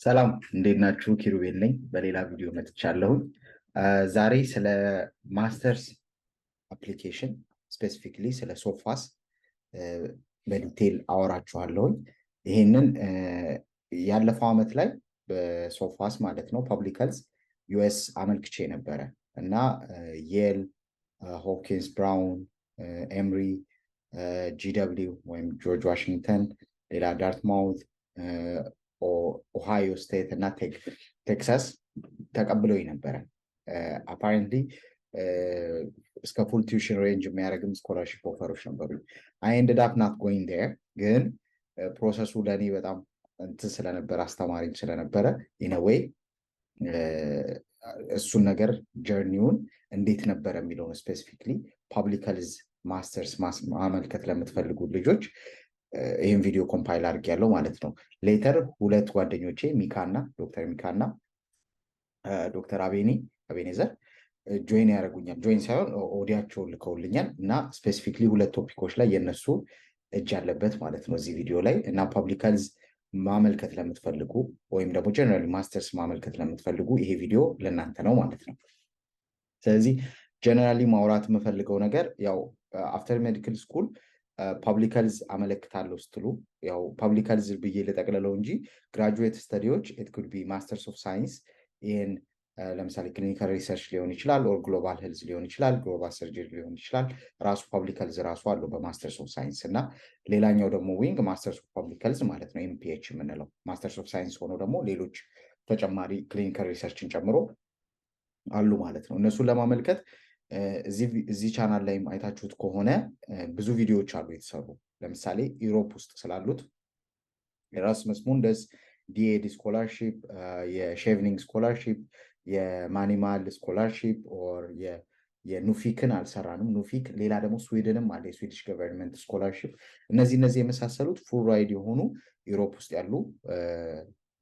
ሰላም እንዴት ናችሁ? ኪሩቤል ነኝ። በሌላ ቪዲዮ መጥቻለሁ። ዛሬ ስለ ማስተርስ አፕሊኬሽን ስፔሲፊክሊ ስለ ሶፋስ በዲቴል አወራችኋለሁ። ይሄንን ያለፈው ዓመት ላይ በሶፋስ ማለት ነው ፐብሊክ ሄልዝ ዩኤስ አመልክቼ ነበረ እና የል፣ ሆፕኪንስ፣ ብራውን፣ ኤምሪ፣ ጂደብሊው ወይም ጆርጅ ዋሽንግተን፣ ሌላ ዳርትማውት፣ ኦሃዮ ስቴት እና ቴክሳስ ተቀብለው ነበረ። አፓረንትሊ እስከ ፉል ቲዩሽን ሬንጅ የሚያደርግም ስኮላርሽፕ ኦፈሮች ነበሩ። አይ ኤንድድ አፕ ናት ጎይንግ ዴር፣ ግን ፕሮሰሱ ለእኔ በጣም እንትን ስለነበረ አስተማሪም ስለነበረ ኢነዌይ እሱን ነገር ጀርኒውን እንዴት ነበረ የሚለውን ስፔሲፊክሊ ፐብሊክ ሄልዝ ማስተርስ ማመልከት ለምትፈልጉ ልጆች ይህን ቪዲዮ ኮምፓይል አድርጌያለሁ ማለት ነው። ሌተር ሁለት ጓደኞቼ ዶክተር ሚካና ዶክተር አቤኔዘር ጆይን ያደርጉኛል። ጆይን ሳይሆን ኦዲያቸውን ልከውልኛል እና ስፔሲፊክሊ ሁለት ቶፒኮች ላይ የነሱ እጅ አለበት ማለት ነው እዚህ ቪዲዮ ላይ እና ፐብሊክ ሄልዝ ማመልከት ለምትፈልጉ ወይም ደግሞ ጀነራሊ ማስተርስ ማመልከት ለምትፈልጉ ይሄ ቪዲዮ ለእናንተ ነው ማለት ነው። ስለዚህ ጀነራሊ ማውራት የምፈልገው ነገር ያው አፍተር ሜዲካል ስኩል ፐብሊክ ሄልዝ አመለክታለሁ ስትሉ ያው ፐብሊክ ሄልዝ ብዬ ልጠቅልለው እንጂ ግራጁዌት ስተዲዎች ኢት ኩድ ቢ ማስተርስ ኦፍ ሳይንስ ይህን ለምሳሌ ክሊኒካል ሪሰርች ሊሆን ይችላል፣ ኦር ግሎባል ሄልዝ ሊሆን ይችላል፣ ግሎባል ሰርጀሪ ሊሆን ይችላል። ራሱ ፐብሊክ ሄልዝ ራሱ አለው በማስተርስ ኦፍ ሳይንስ እና ሌላኛው ደግሞ ዊንግ ማስተርስ ኦፍ ፐብሊክ ሄልዝ ማለት ነው ኤምፒኤች የምንለው ማስተርስ ኦፍ ሳይንስ ሆኖ ደግሞ ሌሎች ተጨማሪ ክሊኒካል ሪሰርችን ጨምሮ አሉ ማለት ነው። እነሱን ለማመልከት እዚህ ቻናል ላይም አይታችሁት ከሆነ ብዙ ቪዲዮዎች አሉ የተሰሩ። ለምሳሌ ዩሮፕ ውስጥ ስላሉት ኤራስመስ ሙንደስ ዲኤዲ ስኮላርሺፕ፣ የሼቭኒንግ ስኮላርሺፕ፣ የማኒማል ስኮላርሺፕ ኦር የኑፊክን አልሰራንም። ኑፊክ ሌላ ደግሞ ስዊድንም አለ የስዊዲሽ ገቨርንመንት ስኮላርሺፕ። እነዚህ የመሳሰሉት ፉል ራይድ የሆኑ ዩሮፕ ውስጥ ያሉ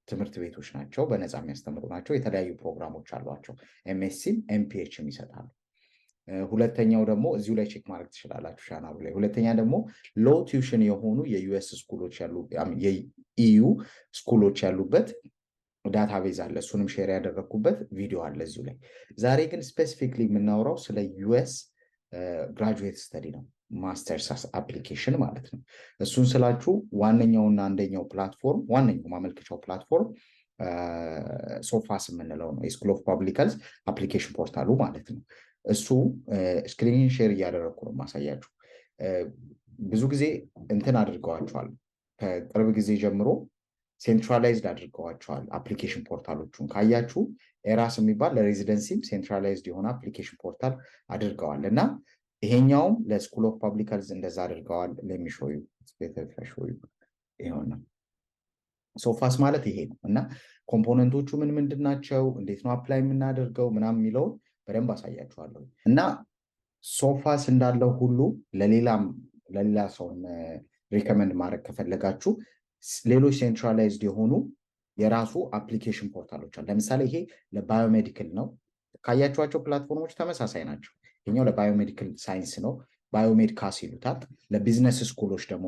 ትምህርት ቤቶች ናቸው። በነፃ የሚያስተምሩ ናቸው። የተለያዩ ፕሮግራሞች አሏቸው። ኤምኤስሲም ኤምፒኤችም ይሰጣሉ። ሁለተኛው ደግሞ እዚሁ ላይ ቼክ ማድረግ ትችላላችሁ ቻናሉ ላይ። ሁለተኛ ደግሞ ሎው ቲዩሽን የሆኑ የዩኤስ ስኩሎች ያሉ የኢዩ ስኩሎች ያሉበት ዳታቤዝ አለ። እሱንም ሼር ያደረግኩበት ቪዲዮ አለ እዚሁ ላይ። ዛሬ ግን ስፔሲፊክሊ የምናወራው ስለ ዩኤስ ግራጁዌት ስተዲ ነው፣ ማስተርስ አፕሊኬሽን ማለት ነው። እሱን ስላችሁ ዋነኛውና አንደኛው ፕላትፎርም ዋነኛው ማመልከቻው ፕላትፎርም ሶፋስ የምንለው ነው። የስኩል ኦፍ ፐብሊክ ሄልዝ አፕሊኬሽን ፖርታሉ ማለት ነው። እሱ ስክሪን ሼር እያደረግኩ ነው ማሳያችሁ። ብዙ ጊዜ እንትን አድርገዋቸዋል። ከቅርብ ጊዜ ጀምሮ ሴንትራላይዝድ አድርገዋቸዋል አፕሊኬሽን ፖርታሎቹን። ካያችሁ ኤራስ የሚባል ለሬዚደንሲም ሴንትራላይዝድ የሆነ አፕሊኬሽን ፖርታል አድርገዋል እና ይሄኛውም ለስኩል ኦፍ ፐብሊክ ሄልዝ እንደዛ አድርገዋል። ለሚሾዩ ይሆነ ሶፋስ ማለት ይሄ ነው እና ኮምፖነንቶቹ ምንድን ናቸው፣ እንዴት ነው አፕላይ የምናደርገው ምናምን የሚለውን በደንብ አሳያችኋለሁ። እና ሶፋስ እንዳለው ሁሉ ለሌላ ሰው ሪከመንድ ማድረግ ከፈለጋችሁ ሌሎች ሴንትራላይዝድ የሆኑ የራሱ አፕሊኬሽን ፖርታሎች አሉ። ለምሳሌ ይሄ ለባዮሜዲካል ነው። ካያችኋቸው ፕላትፎርሞች ተመሳሳይ ናቸው። ይሄኛው ለባዮሜዲካል ሳይንስ ነው፣ ባዮሜድ ካስ ይሉታል። ለቢዝነስ ስኩሎች ደግሞ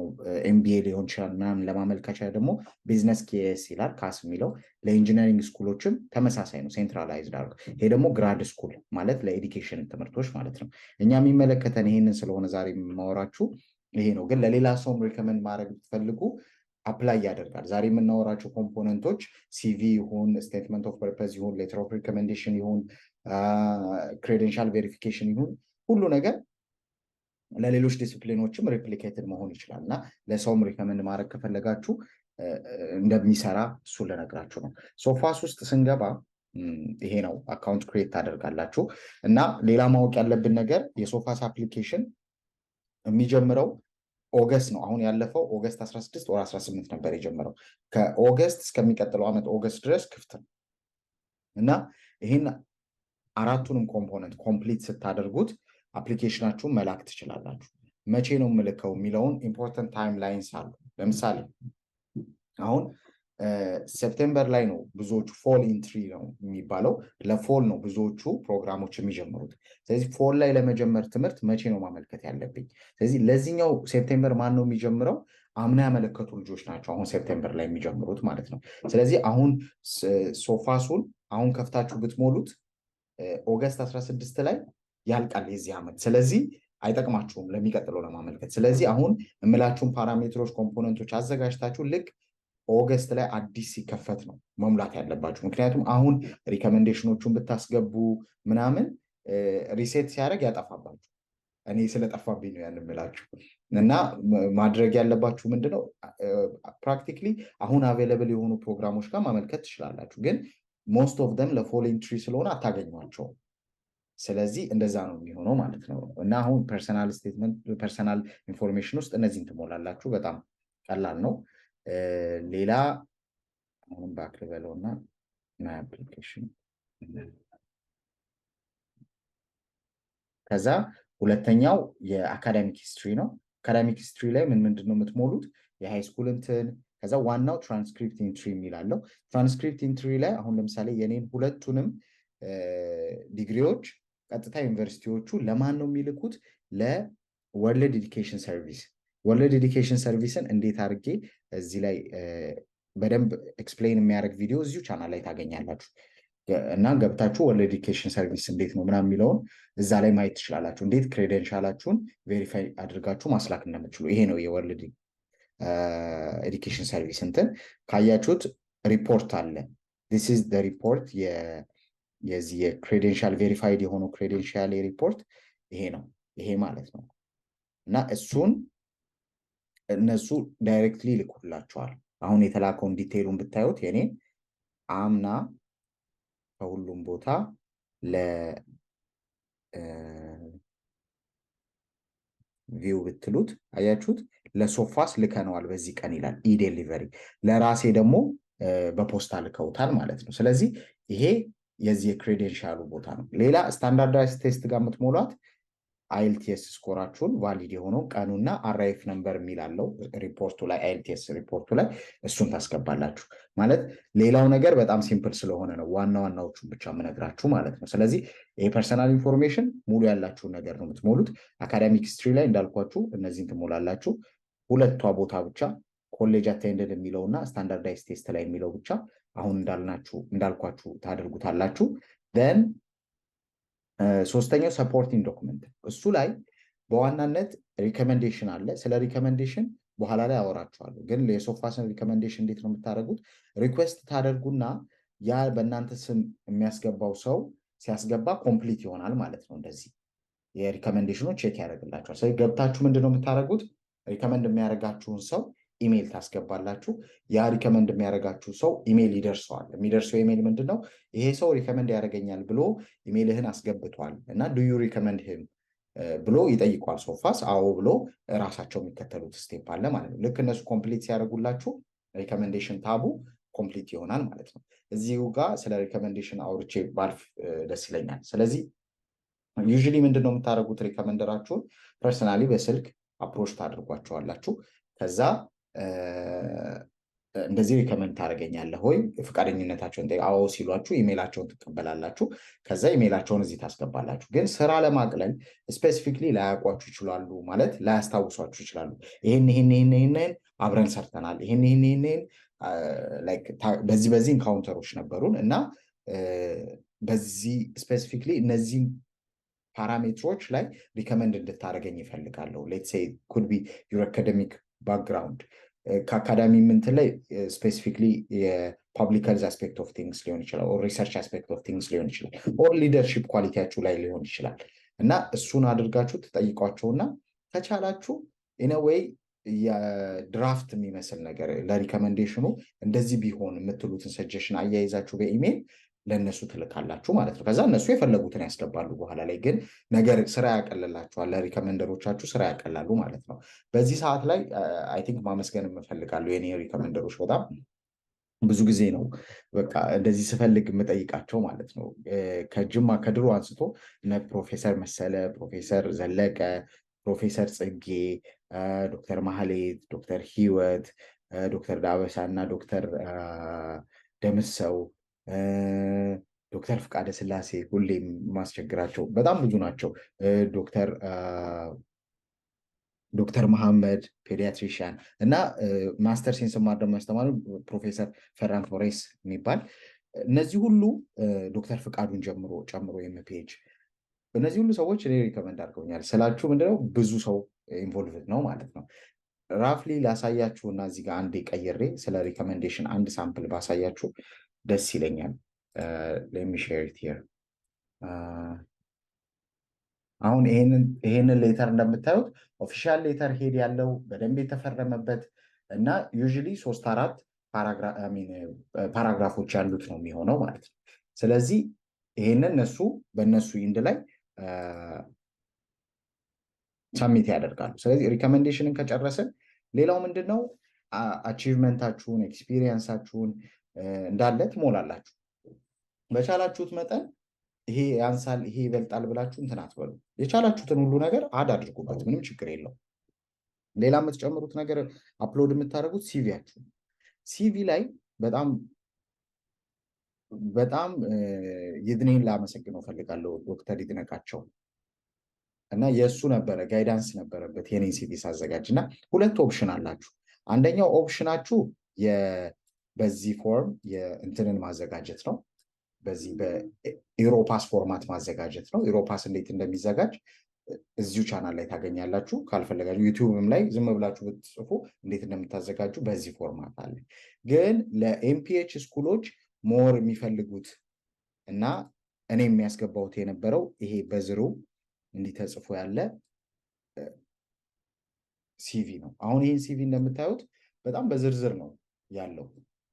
ኤምቢኤ ሊሆን ይችላል ምናምን ለማመልከቻ ደግሞ ቢዝነስ ኬኤስ ይላል ካስ የሚለው። ለኢንጂነሪንግ ስኩሎችም ተመሳሳይ ነው፣ ሴንትራላይዝድ አድርገው። ይሄ ደግሞ ግራድ ስኩል ማለት ለኤዱኬሽን ትምህርቶች ማለት ነው። እኛ የሚመለከተን ይሄንን ስለሆነ ዛሬ የማወራችሁ ይሄ ነው። ግን ለሌላ ሰውም ሪከመንድ ማድረግ ብትፈልጉ አፕላይ ያደርጋል። ዛሬ የምናወራቸው ኮምፖነንቶች ሲቪ ይሁን፣ ስቴትመንት ኦፍ ፐርፐዝ ይሁን፣ ሌተር ኦፍ ሪኮሜንዴሽን ይሁን፣ ክሬደንሻል ቬሪፊኬሽን ይሁን፣ ሁሉ ነገር ለሌሎች ዲስፕሊኖችም ሬፕሊኬትድ መሆን ይችላል እና ለሰውም ሪከመንድ ማድረግ ከፈለጋችሁ እንደሚሰራ እሱ ልነግራችሁ ነው። ሶፋስ ውስጥ ስንገባ ይሄ ነው፣ አካውንት ክሬት ታደርጋላችሁ። እና ሌላ ማወቅ ያለብን ነገር የሶፋስ አፕሊኬሽን የሚጀምረው ኦገስት ነው። አሁን ያለፈው ኦገስት 16 ወር 18 ነበር የጀመረው። ከኦገስት እስከሚቀጥለው ዓመት ኦገስት ድረስ ክፍት ነው እና ይህን አራቱንም ኮምፖነንት ኮምፕሊት ስታደርጉት አፕሊኬሽናችሁን መላክ ትችላላችሁ። መቼ ነው የምልከው የሚለውን ኢምፖርታንት ታይም ላይንስ አሉ። ለምሳሌ አሁን ሴፕቴምበር ላይ ነው ብዙዎቹ ፎል ኢንትሪ ነው የሚባለው፣ ለፎል ነው ብዙዎቹ ፕሮግራሞች የሚጀምሩት። ስለዚህ ፎል ላይ ለመጀመር ትምህርት መቼ ነው ማመልከት ያለብኝ? ስለዚህ ለዚህኛው ሴፕቴምበር ማን ነው የሚጀምረው? አምና ያመለከቱ ልጆች ናቸው አሁን ሴፕቴምበር ላይ የሚጀምሩት ማለት ነው። ስለዚህ አሁን ሶፋሱን አሁን ከፍታችሁ ብትሞሉት ኦገስት 16 ላይ ያልቃል የዚህ ዓመት። ስለዚህ አይጠቅማችሁም ለሚቀጥለው ለማመልከት። ስለዚህ አሁን የምላችሁን ፓራሜትሮች፣ ኮምፖነንቶች አዘጋጅታችሁ ልክ ኦገስት ላይ አዲስ ሲከፈት ነው መሙላት ያለባችሁ። ምክንያቱም አሁን ሪኮሜንዴሽኖቹን ብታስገቡ ምናምን ሪሴት ሲያደርግ ያጠፋባችሁ። እኔ ስለጠፋብኝ ነው ያን የምላችሁ። እና ማድረግ ያለባችሁ ምንድነው ፕራክቲክሊ አሁን አቬለብል የሆኑ ፕሮግራሞች ጋር ማመልከት ትችላላችሁ፣ ግን ሞስት ኦፍ ደም ለፎል ኢንትሪ ስለሆነ አታገኟቸውም። ስለዚህ እንደዛ ነው የሚሆነው ማለት ነው። እና አሁን ፐርሰናል ስቴትመንት ፐርሰናል ኢንፎርሜሽን ውስጥ እነዚህን ትሞላላችሁ። በጣም ቀላል ነው። ሌላ አሁን ባክ ልበለውና ማይ አፕሊኬሽን ከዛ ሁለተኛው የአካዳሚክ ሂስትሪ ነው። አካዳሚክ ሂስትሪ ላይ ምንድን ነው የምትሞሉት? የሃይ ስኩል እንትን፣ ከዛ ዋናው ትራንስክሪፕት ኢንትሪ የሚላለው። ትራንስክሪፕት ኢንትሪ ላይ አሁን ለምሳሌ የኔን ሁለቱንም ዲግሪዎች ቀጥታ ዩኒቨርሲቲዎቹ ለማን ነው የሚልኩት? ለወርልድ ኤዱኬሽን ሰርቪስ። ወርልድ ኤዱኬሽን ሰርቪስን እንዴት አድርጌ እዚህ ላይ በደንብ ኤክስፕሌን የሚያደርግ ቪዲዮ እዚሁ ቻናል ላይ ታገኛላችሁ እና ገብታችሁ ወርልድ ኤዱኬሽን ሰርቪስ እንዴት ነው ምናምን የሚለውን እዛ ላይ ማየት ትችላላችሁ። እንዴት ክሬደንሻላችሁን ቬሪፋይ አድርጋችሁ ማስላክ እንደምትችሉ። ይሄ ነው የወርልድ ኤዱኬሽን ሰርቪስ እንትን። ካያችሁት ሪፖርት አለ። ዲስ ኢዝ ዘ ሪፖርት የዚህ የክሬደንሻል ቬሪፋይድ የሆነው ክሬደንሻል ሪፖርት ይሄ ነው። ይሄ ማለት ነው። እና እሱን እነሱ ዳይሬክትሊ ይልኩላቸዋል። አሁን የተላከውን ዲቴይሉን ብታዩት የኔ አምና ከሁሉም ቦታ ለቪው ብትሉት አያችሁት፣ ለሶፋስ ልከነዋል በዚህ ቀን ይላል ኢዴሊቨሪ። ለራሴ ደግሞ በፖስታ ልከውታል ማለት ነው። ስለዚህ ይሄ የዚህ የክሬደንሻሉ ቦታ ነው። ሌላ ስታንዳርዳይዝ ቴስት ጋር የምትሞሏት አይኤልቲኤስ ስኮራችሁን ቫሊድ የሆነው ቀኑና አራይፍ ነምበር የሚላለው ሪፖርቱ ላይ አይኤልቲኤስ ሪፖርቱ ላይ እሱን ታስገባላችሁ ማለት። ሌላው ነገር በጣም ሲምፕል ስለሆነ ነው ዋና ዋናዎቹን ብቻ የምነግራችሁ ማለት ነው። ስለዚህ ይሄ ፐርሰናል ኢንፎርሜሽን ሙሉ ያላችሁን ነገር ነው የምትሞሉት። አካዳሚክ ሂስትሪ ላይ እንዳልኳችሁ እነዚህን ትሞላላችሁ። ሁለቷ ቦታ ብቻ ኮሌጅ አቴንደድ የሚለውና ስታንዳርዳይዝ ቴስት ላይ የሚለው ብቻ አሁን እንዳልኳችሁ ታደርጉታላችሁ። ደን ሶስተኛው ሰፖርቲንግ ዶክመንት፣ እሱ ላይ በዋናነት ሪኮሜንዴሽን አለ። ስለ ሪኮሜንዴሽን በኋላ ላይ አወራችኋለሁ። ግን የሶፋስን ሪኮሜንዴሽን እንዴት ነው የምታደርጉት? ሪኩዌስት ታደርጉና ያ በእናንተ ስም የሚያስገባው ሰው ሲያስገባ ኮምፕሊት ይሆናል ማለት ነው። እንደዚህ የሪኮሜንዴሽኑ ቼክ ያደርግላችኋል። ስለዚህ ገብታችሁ ምንድነው የምታደርጉት? ሪኮመንድ የሚያደርጋችሁን ሰው ኢሜይል ታስገባላችሁ። ያ ሪከመንድ የሚያደርጋችሁ ሰው ኢሜይል ይደርሰዋል። የሚደርሰው ኢሜይል ምንድነው? ይሄ ሰው ሪከመንድ ያደርገኛል ብሎ ኢሜይልህን አስገብቷል እና ዱ ዩ ሪከመንድ ሂም ብሎ ይጠይቋል ሶፋስ። አዎ ብሎ ራሳቸው የሚከተሉት ስቴፕ አለ ማለት ነው። ልክ እነሱ ኮምፕሊት ሲያደርጉላችሁ ሪከመንዴሽን ታቡ ኮምፕሊት ይሆናል ማለት ነው። እዚሁ ጋር ስለ ሪከመንዴሽን አውርቼ ባልፍ ደስ ይለኛል። ስለዚህ ዩዥሊ ምንድነው የምታደርጉት? ሪከመንደራችሁን ፐርሰናሊ በስልክ አፕሮች ታደርጓቸዋላችሁ። ከዛ እንደዚህ ሪከመንድ ታደርገኛለህ ወይ ፍቃደኝነታቸውን አዎ ሲሏችሁ ኢሜይላቸውን ትቀበላላችሁ። ከዛ ኢሜይላቸውን እዚህ ታስገባላችሁ። ግን ስራ ለማቅለል ስፔሲፊክሊ ላያውቋችሁ ይችላሉ፣ ማለት ላያስታውሷችሁ ይችላሉ። ይሄን አብረን ሰርተናል፣ ይሄን በዚህ ኢንካውንተሮች ነበሩን እና በዚህ ስፔሲፊክሊ እነዚህን ፓራሜትሮች ላይ ሪከመንድ እንድታደርገኝ ይፈልጋለሁ። ሌትስ ሴይ ኩድ ቢ ዩር አካደሚክ ባክግራውንድ ከአካዳሚ ምንትን ላይ ስፔሲፊክሊ የፐብሊክ ሄልዝ አስፔክት ኦፍ ቲንግስ ሊሆን ይችላል፣ ኦር ሪሰርች አስፔክት ኦፍ ቲንግስ ሊሆን ይችላል፣ ኦር ሊደርሺፕ ኳሊቲያችሁ ላይ ሊሆን ይችላል። እና እሱን አድርጋችሁ ትጠይቋቸውና ከቻላችሁ ኢነዌይ የድራፍት የሚመስል ነገር ለሪከመንዴሽኑ እንደዚህ ቢሆን የምትሉትን ሰጀሽን አያይዛችሁ በኢሜይል ለእነሱ ትልካላችሁ ማለት ነው። ከዛ እነሱ የፈለጉትን ያስገባሉ። በኋላ ላይ ግን ነገር ስራ ያቀልላችኋል፣ ለሪከመንደሮቻችሁ ስራ ያቀላሉ ማለት ነው። በዚህ ሰዓት ላይ አይ ቲንክ ማመስገን የምፈልጋለሁ የኔ ሪከመንደሮች። በጣም ብዙ ጊዜ ነው በቃ እንደዚህ ስፈልግ የምጠይቃቸው ማለት ነው። ከጅማ ከድሮ አንስቶ እነ ፕሮፌሰር መሰለ፣ ፕሮፌሰር ዘለቀ፣ ፕሮፌሰር ጽጌ፣ ዶክተር ማህሌት፣ ዶክተር ህይወት፣ ዶክተር ዳበሳ እና ዶክተር ደምሰው፣ ዶክተር ፍቃደ ስላሴ ሁሌም ማስቸግራቸው በጣም ብዙ ናቸው። ዶክተር ዶክተር መሐመድ ፔዲያትሪሽያን እና ማስተር ሴንስ ማር ደግሞ ያስተማሩ ፕሮፌሰር ፈራን ቶሬስ የሚባል እነዚህ ሁሉ ዶክተር ፍቃዱን ጨምሮ የምፔጅ እነዚህ ሁሉ ሰዎች እኔ ሪከመንድ አድርገውኛል ስላችሁ ምንድነው ብዙ ሰው ኢንቮልቭድ ነው ማለት ነው። ራፍሊ ላሳያችሁ እና እዚህ ጋር አንዴ ቀይሬ ስለ ሪከመንዴሽን አንድ ሳምፕል ባሳያችሁ ደስ ይለኛል። ሌት ሚ ሼር ኢት ሂር። አሁን ይሄንን ሌተር እንደምታዩት ኦፊሻል ሌተር ሄድ ያለው በደንብ የተፈረመበት እና ዩዥሊ 3-4 ፓራግራፎች ያሉት ነው የሚሆነው ማለት ነው። ስለዚህ ይሄንን በእነሱ ኢንድ ላይ ሰሚት ያደርጋሉ። ስለዚህ ሪኮሜንዴሽንን ከጨረስን ሌላው ምንድን ነው አቺቭመንታችሁን ኤክስፒሪየንሳችሁን እንዳለ ትሞላላችሁ። በቻላችሁት መጠን ይሄ ያንሳል ይሄ ይበልጣል ብላችሁ እንትን አትበሉ። የቻላችሁትን ሁሉ ነገር አድ አድርጉበት፣ ምንም ችግር የለው። ሌላ የምትጨምሩት ነገር አፕሎድ የምታደርጉት ሲቪያችሁ ሲቪ ላይ በጣም ይድኔን ላመሰግነው ፈልጋለሁ ዶክተር ይድነቃቸው እና የእሱ ነበረ ጋይዳንስ ነበረበት የኔን ሲቪ ሳዘጋጅ እና ሁለት ኦፕሽን አላችሁ። አንደኛው ኦፕሽናችሁ በዚህ ፎርም የእንትንን ማዘጋጀት ነው። በዚህ በኢሮፓስ ፎርማት ማዘጋጀት ነው። ኢሮፓስ እንዴት እንደሚዘጋጅ እዚሁ ቻናል ላይ ታገኛላችሁ። ካልፈለጋችሁ ዩቲዩብም ላይ ዝም ብላችሁ ብትጽፉ እንዴት እንደምታዘጋጁ በዚህ ፎርማት አለ። ግን ለኤምፒኤች ስኩሎች ሞር የሚፈልጉት እና እኔ የሚያስገባውት የነበረው ይሄ በዝሩ እንዲህ ተጽፎ ያለ ሲቪ ነው። አሁን ይህን ሲቪ እንደምታዩት በጣም በዝርዝር ነው ያለው።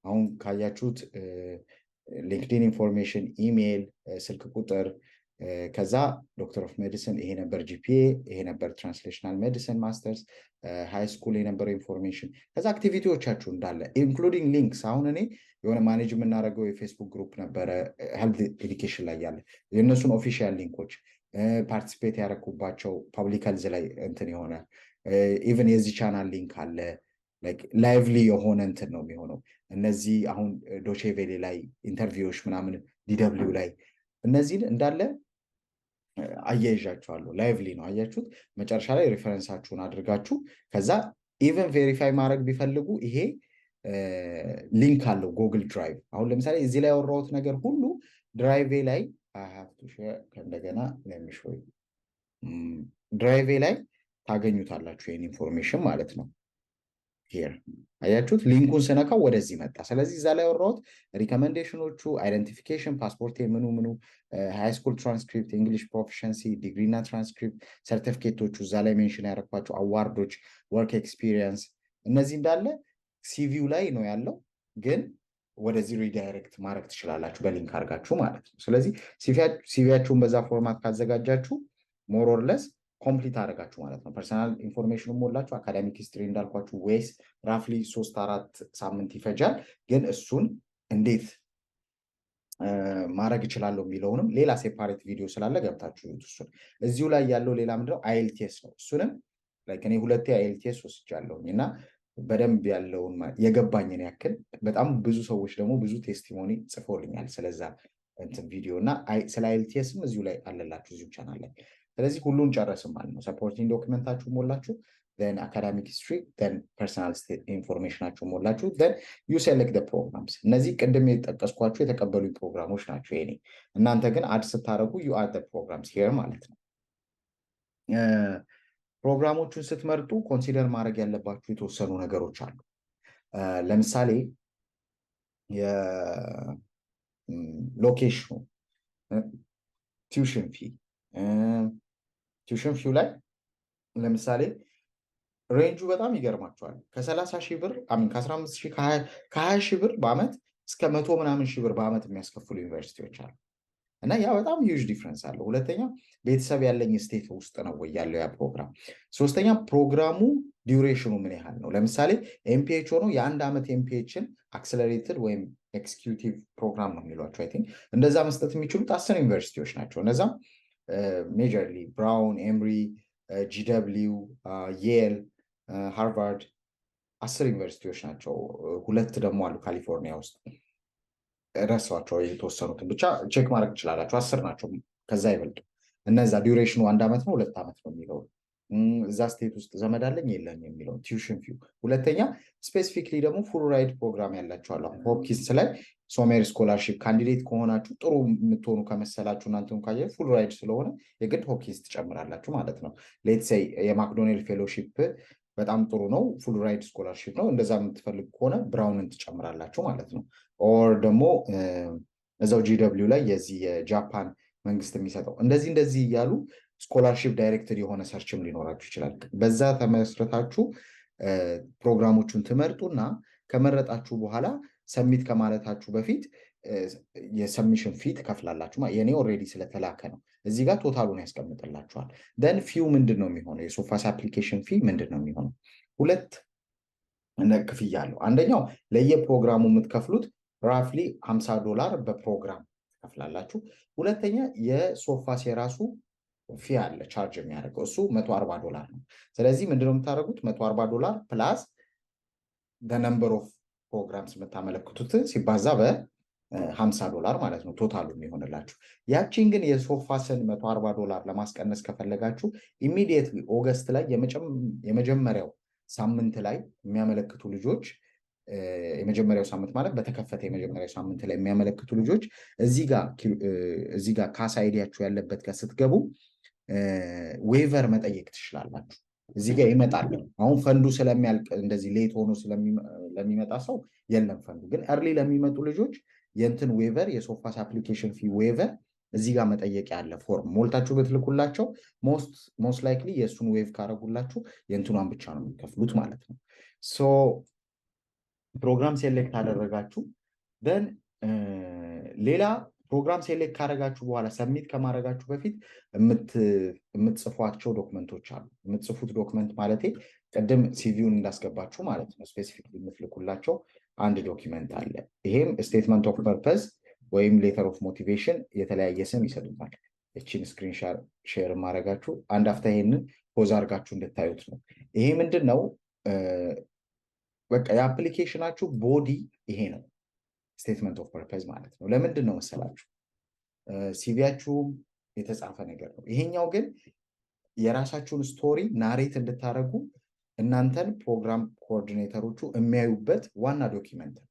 አሁን ካያችሁት ሊንክዲን ኢንፎርሜሽን፣ ኢሜይል፣ ስልክ ቁጥር፣ ከዛ ዶክተር ኦፍ ሜዲሲን ይሄ ነበር፣ ጂፒኤ ይሄ ነበር፣ ትራንስሌሽናል ሜዲሲን ማስተርስ፣ ሃይ ስኩል የነበረው ኢንፎርሜሽን፣ ከዛ አክቲቪቲዎቻችሁ እንዳለ ኢንክሉዲንግ ሊንክስ። አሁን እኔ የሆነ ማኔጅ የምናደርገው የፌስቡክ ግሩፕ ነበረ ሄልት ኤዱኬሽን ላይ ያለ የእነሱን ኦፊሻል ሊንኮች ፓርቲሲፔት ያደረኩባቸው ፐብሊክ ሄልዝ ላይ እንትን የሆነ ኢቨን የዚህ ቻናል ሊንክ አለ። ላይቭሊ የሆነ እንትን ነው የሚሆነው። እነዚህ አሁን ዶቼ ቬሌ ላይ ኢንተርቪዎች ምናምን ዲደብሊው ላይ እነዚህን እንዳለ አያይዣችኋለሁ። ላይቭሊ ነው አያችሁት። መጨረሻ ላይ ሪፈረንሳችሁን አድርጋችሁ ከዛ ኢቨን ቬሪፋይ ማድረግ ቢፈልጉ ይሄ ሊንክ አለው ጉግል ድራይቭ። አሁን ለምሳሌ እዚህ ላይ ያወራሁት ነገር ሁሉ ድራይቬ ላይ ከእንደገና ለሚሾይ ድራይቬ ላይ ታገኙታላችሁ ይህን ኢንፎርሜሽን ማለት ነው። ሄር አያችሁት፣ ሊንኩን ስነካው ወደዚህ መጣ። ስለዚህ እዛ ላይ ያወራሁት ሪኮሜንዴሽኖቹ፣ አይደንቲፊኬሽን፣ ፓስፖርት፣ ምኑ ሃይ ስኩል ትራንስክሪፕት፣ እንግሊሽ ፕሮፊሸንሲ፣ ዲግሪ እና ትራንስክሪፕት፣ ሰርቲፊኬቶቹ እዛ ላይ ሜንሽን ያደረኳቸው አዋርዶች፣ ወርክ ኤክስፒሪየንስ፣ እነዚህ እንዳለ ሲቪው ላይ ነው ያለው። ግን ወደዚህ ሪዳይሬክት ማድረግ ትችላላችሁ በሊንክ አድርጋችሁ ማለት ነው። ስለዚህ ሲቪያችሁን በዛ ፎርማት ካዘጋጃችሁ ሞሮርለስ ኮምፕሊት አደረጋችሁ ማለት ነው። ፐርሰናል ኢንፎርሜሽን ሞላችሁ። አካዳሚክ ሂስትሪ እንዳልኳችሁ ዌይስ ራፍሊ 3-4 ሳምንት ይፈጃል። ግን እሱን እንዴት ማድረግ እችላለሁ የሚለውንም ሌላ ሴፓሬት ቪዲዮ ስላለ ገብታችሁ እሱን እዚሁ ላይ ያለው ሌላ ምንድነው አይኤልቲኤስ ነው። እሱንም እኔ 2 አይኤልቲኤስ ወስጃለሁኝ እና በደንብ ያለውን የገባኝን ያክል በጣም ብዙ ሰዎች ደግሞ ብዙ ቴስቲሞኒ ጽፎልኛል ስለዛ እንትን ቪዲዮ እና ስለ አይኤልቲኤስም እዚሁ ላይ አለላችሁ እዚሁ ቻናል ላይ። ስለዚህ ሁሉን ጨረስም ማለት ነው። ሰፖርቲንግ ዶክመንታችሁ ሞላችሁ፣ then academic history, then personal ኢንፎርሜሽናችሁ ሞላችሁ፣ then you select the programs። እነዚህ ቅድም የጠቀስኳችሁ የተቀበሉ ፕሮግራሞች ናቸው የኔ። እናንተ ግን አድ ስታደርጉ you add the programs here ማለት ነው። ፕሮግራሞቹን ስትመርጡ ኮንሲደር ማድረግ ያለባችሁ የተወሰኑ ነገሮች አሉ። ለምሳሌ የሎኬሽኑ፣ ቲዩሽን ፊው ላይ ለምሳሌ ሬንጁ በጣም ይገርማቸዋል። ከ30 ሺህ ብር ከ15 ሺህ ከ20 ሺህ ብር በአመት እስከ 100 ምናምን ሺህ ብር በአመት የሚያስከፍሉ ዩኒቨርሲቲዎች አሉ እና ያ በጣም ሂውጅ ዲፍረንስ አለው። ሁለተኛ ቤተሰብ ያለኝ ስቴት ውስጥ ነው ወይ ያለው ያ ፕሮግራም። ሶስተኛ ፕሮግራሙ ዲዩሬሽኑ ምን ያህል ነው። ለምሳሌ ኤምፒኤች ሆኖ የአንድ ዓመት ኤምፒኤችን አክሰለሬትድ ወይም ኤክስኪዩቲቭ ፕሮግራም ነው የሚሏቸው። አይ ቲንክ እንደዛ መስጠት የሚችሉት 10 ዩኒቨርሲቲዎች ናቸው። እነዛም ሜጀርሊ ብራውን፣ ኤምሪ፣ ጂደብሊው፣ የል፣ ሃርቫርድ 10 ዩኒቨርሲቲዎች ናቸው። 2 ደግሞ አሉ ካሊፎርኒያ ውስጥ ረሷቸው የተወሰኑትን ብቻ ቼክ ማድረግ ትችላላችሁ። 10 ናቸው፣ ከዛ ይበልጡ። እነዛ ዲዩሬሽኑ 1 ዓመት ነው 2 ዓመት ነው የሚለው እዛ ስቴት ውስጥ ዘመድ አለኝ የለም የሚለው ቲዩሽን ፊው። ሁለተኛ ስፔሲፊክሊ ደግሞ ፉል ራይድ ፕሮግራም ያላቸው አሉ። ሆፕኪንስ ላይ ሶሜር ስኮላርሺፕ ካንዲዴት ከሆናችሁ ጥሩ የምትሆኑ ከመሰላችሁ እናንተም ካየ ፉል ራይድ ስለሆነ የግድ ሆፕኪንስ ትጨምራላችሁ ማለት ነው። ሌትስ ሴይ የማክዶኔል ፌሎሺፕ በጣም ጥሩ ነው፣ ፉል ራይድ ስኮላርሺፕ ነው። እንደዛ የምትፈልጉ ከሆነ ብራውንን ትጨምራላችሁ ማለት ነው። ኦር ደግሞ እዛው ጂደብሊው ላይ የዚህ የጃፓን መንግስት የሚሰጠው እንደዚህ እያሉ ስኮላርሺፕ ዳይሬክትድ የሆነ ሰርችም ሊኖራችሁ ይችላል። በዛ ተመስረታችሁ ፕሮግራሞቹን ትመርጡና ከመረጣችሁ በኋላ ሰሚት ከማለታችሁ በፊት የሰሚሽን ፊ ትከፍላላችሁ። የኔ ኦልሬዲ ስለተላከ ነው። እዚህ ጋር ቶታሉን ያስቀምጥላችኋል። ደን ፊው ምንድን ነው የሚሆነው? የሶፋስ አፕሊኬሽን ፊ ምንድን ነው የሚሆነው? ሁለት ክፍያ አለው። አንደኛው ለየፕሮግራሙ የምትከፍሉት ራፍሊ $50 በፕሮግራም ትከፍላላችሁ። ሁለተኛ የሶፋስ የራሱ ፊ አለ ቻርጅ የሚያደርገው እሱ $140 ነው። ስለዚህ ምንድነው የምታደርጉት? $140 ፕላስ ነምበር ኦፍ ፕሮግራምስ የምታመለክቱትን ሲባዛ $50 ማለት ነው ቶታሉ የሚሆንላችሁ። ያቺን ግን የሶፋስን $140 ለማስቀነስ ከፈለጋችሁ ኢሚዲየትሊ ኦገስት ላይ የመጀመሪያው ሳምንት ላይ የሚያመለክቱ ልጆች የመጀመሪያው ሳምንት ማለት በተከፈተ የመጀመሪያው ሳምንት ላይ የሚያመለክቱ ልጆች እዚህ ጋር ካስ አይዲያችሁ ያለበት ጋር ስትገቡ ዌቨር መጠየቅ ትችላላችሁ። እዚህ ጋር ይመጣል። አሁን ፈንዱ ስለሚያልቅ እንደዚህ ሌት ሆኖ ለሚመጣ ሰው የለም ፈንዱ። ግን እርሊ ለሚመጡ ልጆች የእንትን ዌቨር የሶፋስ አፕሊኬሽን ፊ ዌቨር እዚህ ጋር መጠየቅ ያለ ፎርም ሞልታችሁ ብትልኩላቸው ሞስት ላይክሊ የእሱን ዌቭ ካረጉላችሁ የእንትኗን ብቻ ነው የሚከፍሉት ማለት ነው። ሶ ፕሮግራም ሴሌክት አደረጋችሁ። ደን ሌላ ፕሮግራም ሴሌክት ካደረጋችሁ በኋላ ሰሚት ከማድረጋችሁ በፊት የምትጽፏቸው ዶክመንቶች አሉ። የምትጽፉት ዶክመንት ማለት ቅድም ሲቪውን እንዳስገባችሁ ማለት ነው። ስፔሲፊክ የምትልኩላቸው አንድ ዶኪመንት አለ። ይሄም ስቴትመንት ኦፍ ፐርፐዝ ወይም ሌተር ኦፍ ሞቲቬሽን የተለያየ ስም ይሰጡታል። እቺን ስክሪን ሼር ማድረጋችሁ አንድ አፍታ ይሄንን ፖዝ አድርጋችሁ እንድታዩት ነው። ይሄ ምንድን ነው? በቃ የአፕሊኬሽናችሁ ቦዲ ይሄ ነው፣ ስቴትመንት ኦፍ ፐርፐዝ ማለት ነው። ለምንድን ነው መሰላችሁ? ሲቪያችሁም የተጻፈ ነገር ነው። ይሄኛው ግን የራሳችሁን ስቶሪ ናሬት እንድታደርጉ እናንተን ፕሮግራም ኮኦርዲኔተሮቹ የሚያዩበት ዋና ዶኪመንት ነው።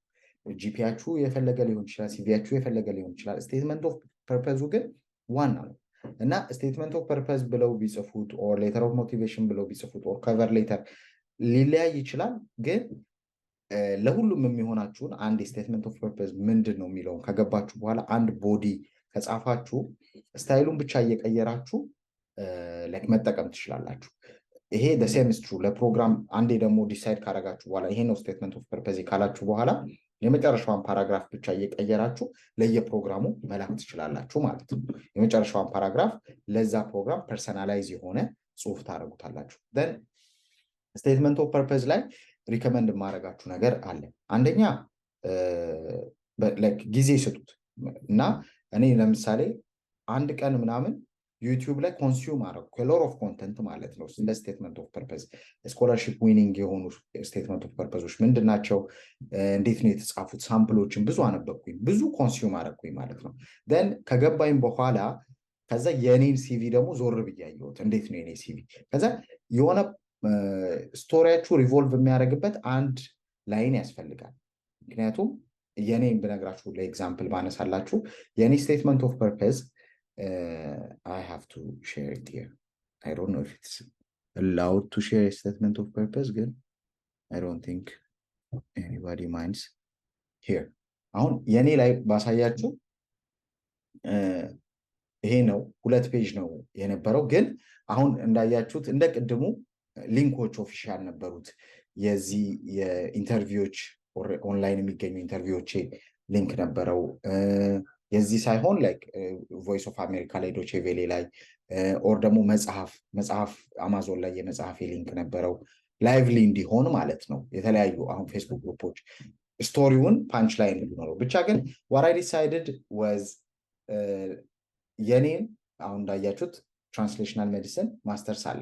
ጂፒያችሁ የፈለገ ሊሆን ይችላል፣ ሲቪያችሁ የፈለገ ሊሆን ይችላል። ስቴትመንት ኦፍ ፐርፐዙ ግን ዋና ነው እና ስቴትመንት ኦፍ ፐርፐዝ ብለው ቢጽፉት ኦር ሌተር ኦፍ ሞቲቬሽን ብለው ቢጽፉት ኦር ከቨር ሌተር ሊለያይ ይችላል። ግን ለሁሉም የሚሆናችሁን አንድ የስቴትመንት ኦፍ ፐርፐዝ ምንድን ነው የሚለውን ከገባችሁ በኋላ አንድ ቦዲ ከጻፋችሁ ስታይሉን ብቻ እየቀየራችሁ መጠቀም ትችላላችሁ። ይሄ ሴምስትሩ ለፕሮግራም አንዴ ደግሞ ዲሳይድ ካረጋችሁ በኋላ ይሄ ነው ስቴትመንት ኦፍ ፐርፐዝ ካላችሁ በኋላ የመጨረሻዋን ፓራግራፍ ብቻ እየቀየራችሁ ለየፕሮግራሙ መላክ ትችላላችሁ ማለት ነው። የመጨረሻዋን ፓራግራፍ ለዛ ፕሮግራም ፐርሰናላይዝ የሆነ ጽሁፍ ታደርጉታላችሁ። ደን ስቴትመንት ኦፍ ፐርፐዝ ላይ ሪከመንድ የማደርጋችሁ ነገር አለ። አንደኛ ጊዜ ስጡት እና እኔ ለምሳሌ አንድ ቀን ምናምን ዩቲዩብ ላይ ኮንሱም አደረኩ ሎት ኦፍ ኮንተንት ማለት ነው። እንደ ስቴትመንት ኦፍ ፐርፐዝ ስኮላርሺፕ ዊኒንግ የሆኑ ስቴትመንት ኦፍ ፐርፐዞች ምንድን ናቸው፣ እንዴት ነው የተጻፉት፣ ሳምፕሎችን ብዙ አነበብኩኝ፣ ብዙ ኮንሱም አደረኩኝ ማለት ነው። ደን ከገባኝ በኋላ ከዛ የኔን ሲቪ ደግሞ ዞር ብዬ አየሁት። እንዴት ነው የኔ ሲቪ? ከዛ የሆነ ስቶሪያችሁ ሪቮልቭ የሚያደርግበት አንድ ላይን ያስፈልጋል። ምክንያቱም የኔን ብነግራችሁ ለኤግዛምፕል ባነሳላችሁ የኔ ስቴትመንት ኦፍ ፐርፐዝ I have to share it here. I don't know if it's allowed to share a statement of purpose, ግን I don't think anybody minds here. አሁን የኔ ላይ ባሳያችሁ ይሄ ነው፣ 2 ፔጅ ነው የነበረው። ግን አሁን እንዳያችሁት እንደ ቅድሙ ሊንኮች ኦፊሻል ነበሩት። የዚህ የኢንተርቪዎች ኦንላይን የሚገኙ ኢንተርቪዎቼ ሊንክ ነበረው። የዚህ ሳይሆን ላይክ ቮይስ ኦፍ አሜሪካ ላይ ዶቼ ቬሌ ላይ ኦር ደግሞ መጽሐፍ አማዞን ላይ የመጽሐፍ ሊንክ ነበረው ላይቭሊ እንዲሆን ማለት ነው። የተለያዩ አሁን ፌስቡክ ግሩፖች ስቶሪውን ፓንች ላይ እንዲኖረው ብቻ። ግን what I decided was የኔን አሁን እንዳያችሁት ትራንስሌሽናል ሜዲሲን ማስተርስ አለ፣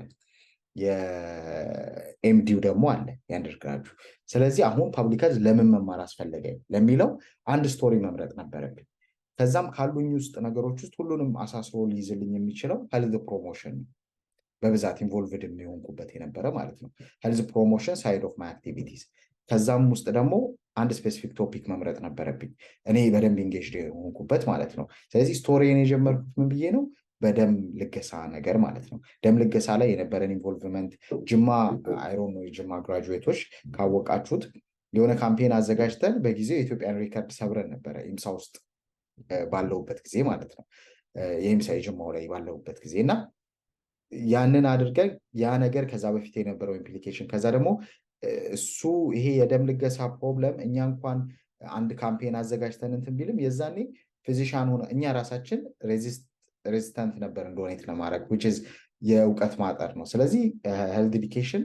የኤምዲው ደግሞ አለ የአንደርግራጁ። ስለዚህ አሁን ፐብሊካዝ ለምን መማር አስፈለገ ለሚለው አንድ ስቶሪ መምረጥ ነበረብኝ። ከዛም ካሉኝ ውስጥ ነገሮች ውስጥ ሁሉንም አሳስሮ ሊይዝልኝ የሚችለው ሄልዝ ፕሮሞሽን ነው። በብዛት ኢንቮልቭድ የሚሆንኩበት የነበረ ማለት ነው። ሄልዝ ፕሮሞሽን ሳይድ ኦፍ ማይ አክቲቪቲስ። ከዛም ውስጥ ደግሞ አንድ ስፔሲፊክ ቶፒክ መምረጥ ነበረብኝ እኔ በደንብ ኢንጌጅድ የሆንኩበት ማለት ነው። ስለዚህ ስቶሪን የጀመርኩት ምን ብዬ ነው? በደም ልገሳ ነገር ማለት ነው። ደም ልገሳ ላይ የነበረን ኢንቮልቭመንት ጅማ አይሮን ነው የጅማ ግራጁዌቶች ካወቃችሁት የሆነ ካምፔን አዘጋጅተን በጊዜው የኢትዮጵያን ሪከርድ ሰብረን ነበረ ኢምሳ ውስጥ ባለውበት ጊዜ ማለት ነው። የኢምሳ የጅማው ላይ ባለውበት ጊዜ እና ያንን አድርገን ያ ነገር ከዛ በፊት የነበረው ኢምፕሊኬሽን ከዛ ደግሞ እሱ ይሄ የደም ልገሳ ፕሮብለም እኛ እንኳን አንድ ካምፔን አዘጋጅተን እንትን ቢልም የዛኔ ፊዚሻን ሆነ እኛ ራሳችን ሬዚስታንት ነበር እንደሆኔት ለማድረግ የእውቀት ማጠር ነው። ስለዚህ ሄልት ኤዱኬሽን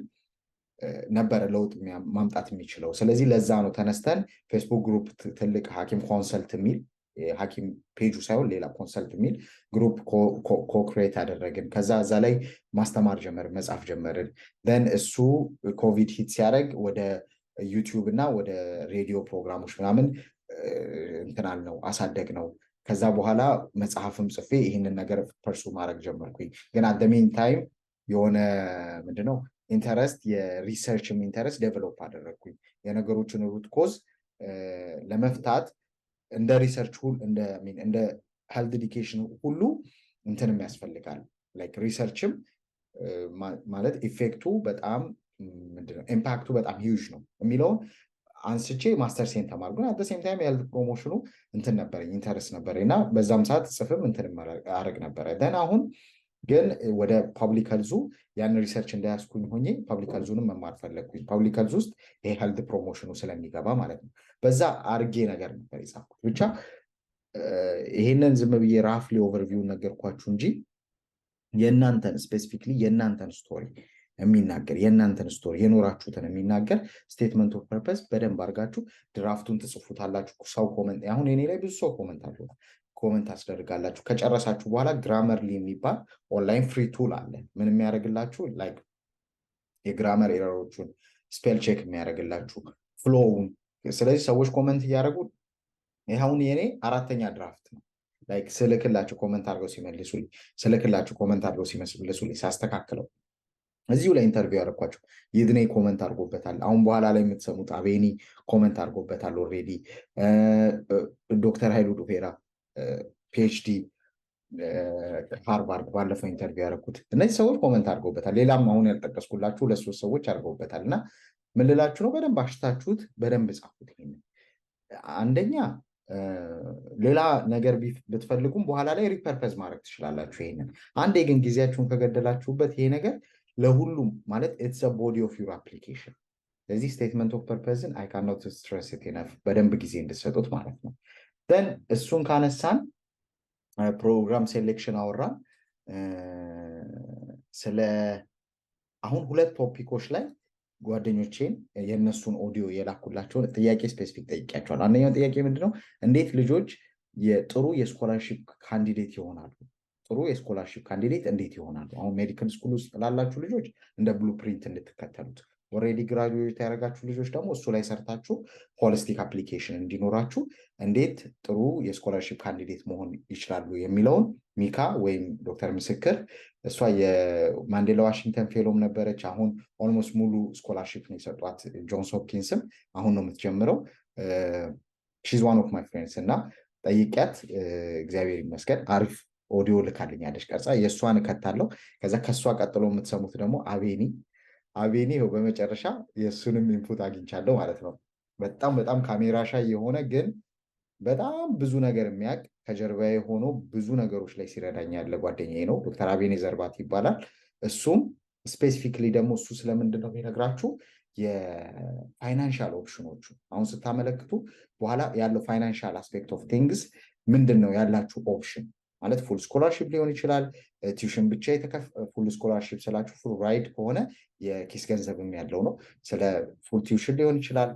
ነበረ ለውጥ ማምጣት የሚችለው። ስለዚህ ለዛ ነው ተነስተን ፌስቡክ ግሩፕ ትልቅ ሐኪም ኮንሰልት የሚል ሐኪም ፔጁ ሳይሆን ሌላ ኮንሰልት የሚል ግሩፕ ኮክሬት ያደረግን። ከዛ እዛ ላይ ማስተማር ጀመርን፣ መጻፍ ጀመርን። ደን እሱ ኮቪድ ሂት ሲያደርግ ወደ ዩቲዩብ እና ወደ ሬዲዮ ፕሮግራሞች ምናምን እንትናል ነው አሳደግ ነው። ከዛ በኋላ መጽሐፍም ጽፌ ይህንን ነገር ፐርሱ ማድረግ ጀመርኩኝ። ግን አት ሜን ታይም የሆነ ምንድነው ኢንተረስት የሪሰርችም ኢንተረስት ዴቨሎፕ አደረግኩኝ። የነገሮችን ሩት ኮዝ ለመፍታት እንደ ሪሰርች እንደ ሄልት ኤዱኬሽን ሁሉ እንትንም ያስፈልጋል። ላይክ ሪሰርችም ማለት ኢፌክቱ በጣም ምንድነው ኢምፓክቱ በጣም ሂውጅ ነው የሚለውን አንስቼ ማስተርሴን ተማርኩ። አት ሴም ታይም የሄልት ፕሮሞሽኑ እንትን ነበረኝ ኢንተረስት ነበረኝ እና በዛም ሰዓት ጽፍም እንትን አደርግ ነበረ። ደን አሁን ግን ወደ ፐብሊክ ሄልዙ ያን ሪሰርች እንዳያስኩኝ ሆኜ ፐብሊክ ሄልዙንም መማር ፈለግኩኝ። ፐብሊክ ሄልዝ ውስጥ ይሄ ሄልት ፕሮሞሽኑ ስለሚገባ ማለት ነው። በዛ አርጌ ነገር ነበር የጻፍኩት። ብቻ ይሄንን ዝም ብዬ ራፍሊ ኦቨርቪው ነገርኳችሁ እንጂ የእናንተን ስፔሲፊክሊ የእናንተን ስቶሪ የሚናገር የእናንተን ስቶሪ የኖራችሁትን የሚናገር ስቴትመንት ኦፍ ፐርፐስ በደንብ አድርጋችሁ ድራፍቱን ትጽፉታላችሁ። ሰው ኮመንት አሁን እኔ ላይ ብዙ ሰው ኮመንት አስደርጋላችሁ። ከጨረሳችሁ በኋላ ግራመርሊ የሚባል ኦንላይን ፍሪ ቱል አለ። ምን የሚያደርግላችሁ ላይክ የግራመር ኤረሮቹን ስፔል ቼክ የሚያደርግላችሁ ፍሎውን። ስለዚህ ሰዎች ኮመንት እያደረጉ ይኸውን የኔ 4ኛ ድራፍት ነው። ላይክ ስልክላችሁ ኮመንት አድርገው ሲመልሱልኝ ሳስተካክለው እዚሁ ላይ ኢንተርቪው ያደረኳቸው ይድኔ ኮመንት አድርጎበታል። አሁን በኋላ ላይ የምትሰሙት አቤኒ ኮመንት አድርጎበታል ኦልሬዲ። ዶክተር ኃይሉ ዱፌራ ፒኤችዲ ሃርቫርድ ባለፈው ኢንተርቪው ያደረኩት እነዚህ ሰዎች ኮመንት አድርገውበታል። ሌላም አሁን ያልጠቀስኩላችሁ 2-3 ሰዎች አድርገውበታል። እና ምን ልላችሁ ነው፣ በደንብ አሽታችሁት በደንብ ጻፉት። አንደኛ ሌላ ነገር ብትፈልጉም በኋላ ላይ ሪፐርፐዝ ማድረግ ትችላላችሁ። ይሄንን አንዴ ግን ጊዜያችሁን ከገደላችሁበት ይሄ ነገር ለሁሉም ማለት ኢትስ አ ቦዲ ኦፍ ዩር አፕሊኬሽን። ስለዚህ ስቴትመንት ኦፍ ፐርፐዝን አይ ካኖት ስትረስ ኢት ኢነፍ በደንብ ጊዜ እንድሰጡት ማለት ነው። ደን እሱን ካነሳን ፕሮግራም ሴሌክሽን አወራን። ስለ አሁን 2 ቶፒኮች ላይ ጓደኞቼን የእነሱን ኦዲዮ የላኩላቸውን ጥያቄ ስፔሲፊክ ጠይቄያቸዋል። አንደኛው ጥያቄ ምንድነው፣ እንዴት ልጆች የጥሩ የስኮላርሺፕ ካንዲዴት ይሆናሉ? ጥሩ የስኮላርሺፕ ካንዲዴት እንዴት ይሆናሉ? አሁን ሜዲካል ስኩል ውስጥ ላላችሁ ልጆች እንደ ብሉፕሪንት እንድትከተሉት፣ ኦልሬዲ ግራጁዌት ያደረጋችሁ ልጆች ደግሞ እሱ ላይ ሰርታችሁ ሆሊስቲክ አፕሊኬሽን እንዲኖራችሁ እንዴት ጥሩ የስኮላርሺፕ ካንዲዴት መሆን ይችላሉ የሚለውን ሚካ ወይም ዶክተር ምስክር፣ እሷ የማንዴላ ዋሽንግተን ፌሎም ነበረች። አሁን ኦልሞስት ሙሉ ስኮላርሺፕ ነው የሰጧት። ጆንስ ሆፕኪንስም አሁን ነው የምትጀምረው። ሺዝ ዋን ኦፍ ማይ ፍሬንድስ እና ጠይቂያት፣ እግዚአብሔር ይመስገን አሪፍ ኦዲዮ ልካልኛለች ቀርጻ። የእሷን እከታለሁ። ከዛ ከእሷ ቀጥሎ የምትሰሙት ደግሞ አቤኒ ይኸው በመጨረሻ የእሱንም ኢንፑት አግኝቻለሁ ማለት ነው። በጣም ካሜራ ሻይ የሆነ ግን በጣም ብዙ ነገር የሚያውቅ ከጀርባዬ ሆኖ ብዙ ነገሮች ላይ ሲረዳኝ ያለ ጓደኛዬ ነው። ዶክተር አቤኔ ዘርባት ይባላል። እሱም ስፔሲፊክሊ ደግሞ እሱ ስለምንድን ነው የሚነግራችሁ የፋይናንሻል ኦፕሽኖቹ አሁን ስታመለክቱ በኋላ ያለው ፋይናንሻል አስፔክት ኦፍ ቲንግስ ምንድን ነው ያላችሁ ኦፕሽን ማለት ፉል ስኮላርሺፕ ሊሆን ይችላል። ቲዩሽን ብቻ ፉል ስኮላርሺፕ ስላችሁ ፉል ራይድ ከሆነ የኪስ ገንዘብም ያለው ነው። ስለ ፉል ቲዩሽን ሊሆን ይችላል።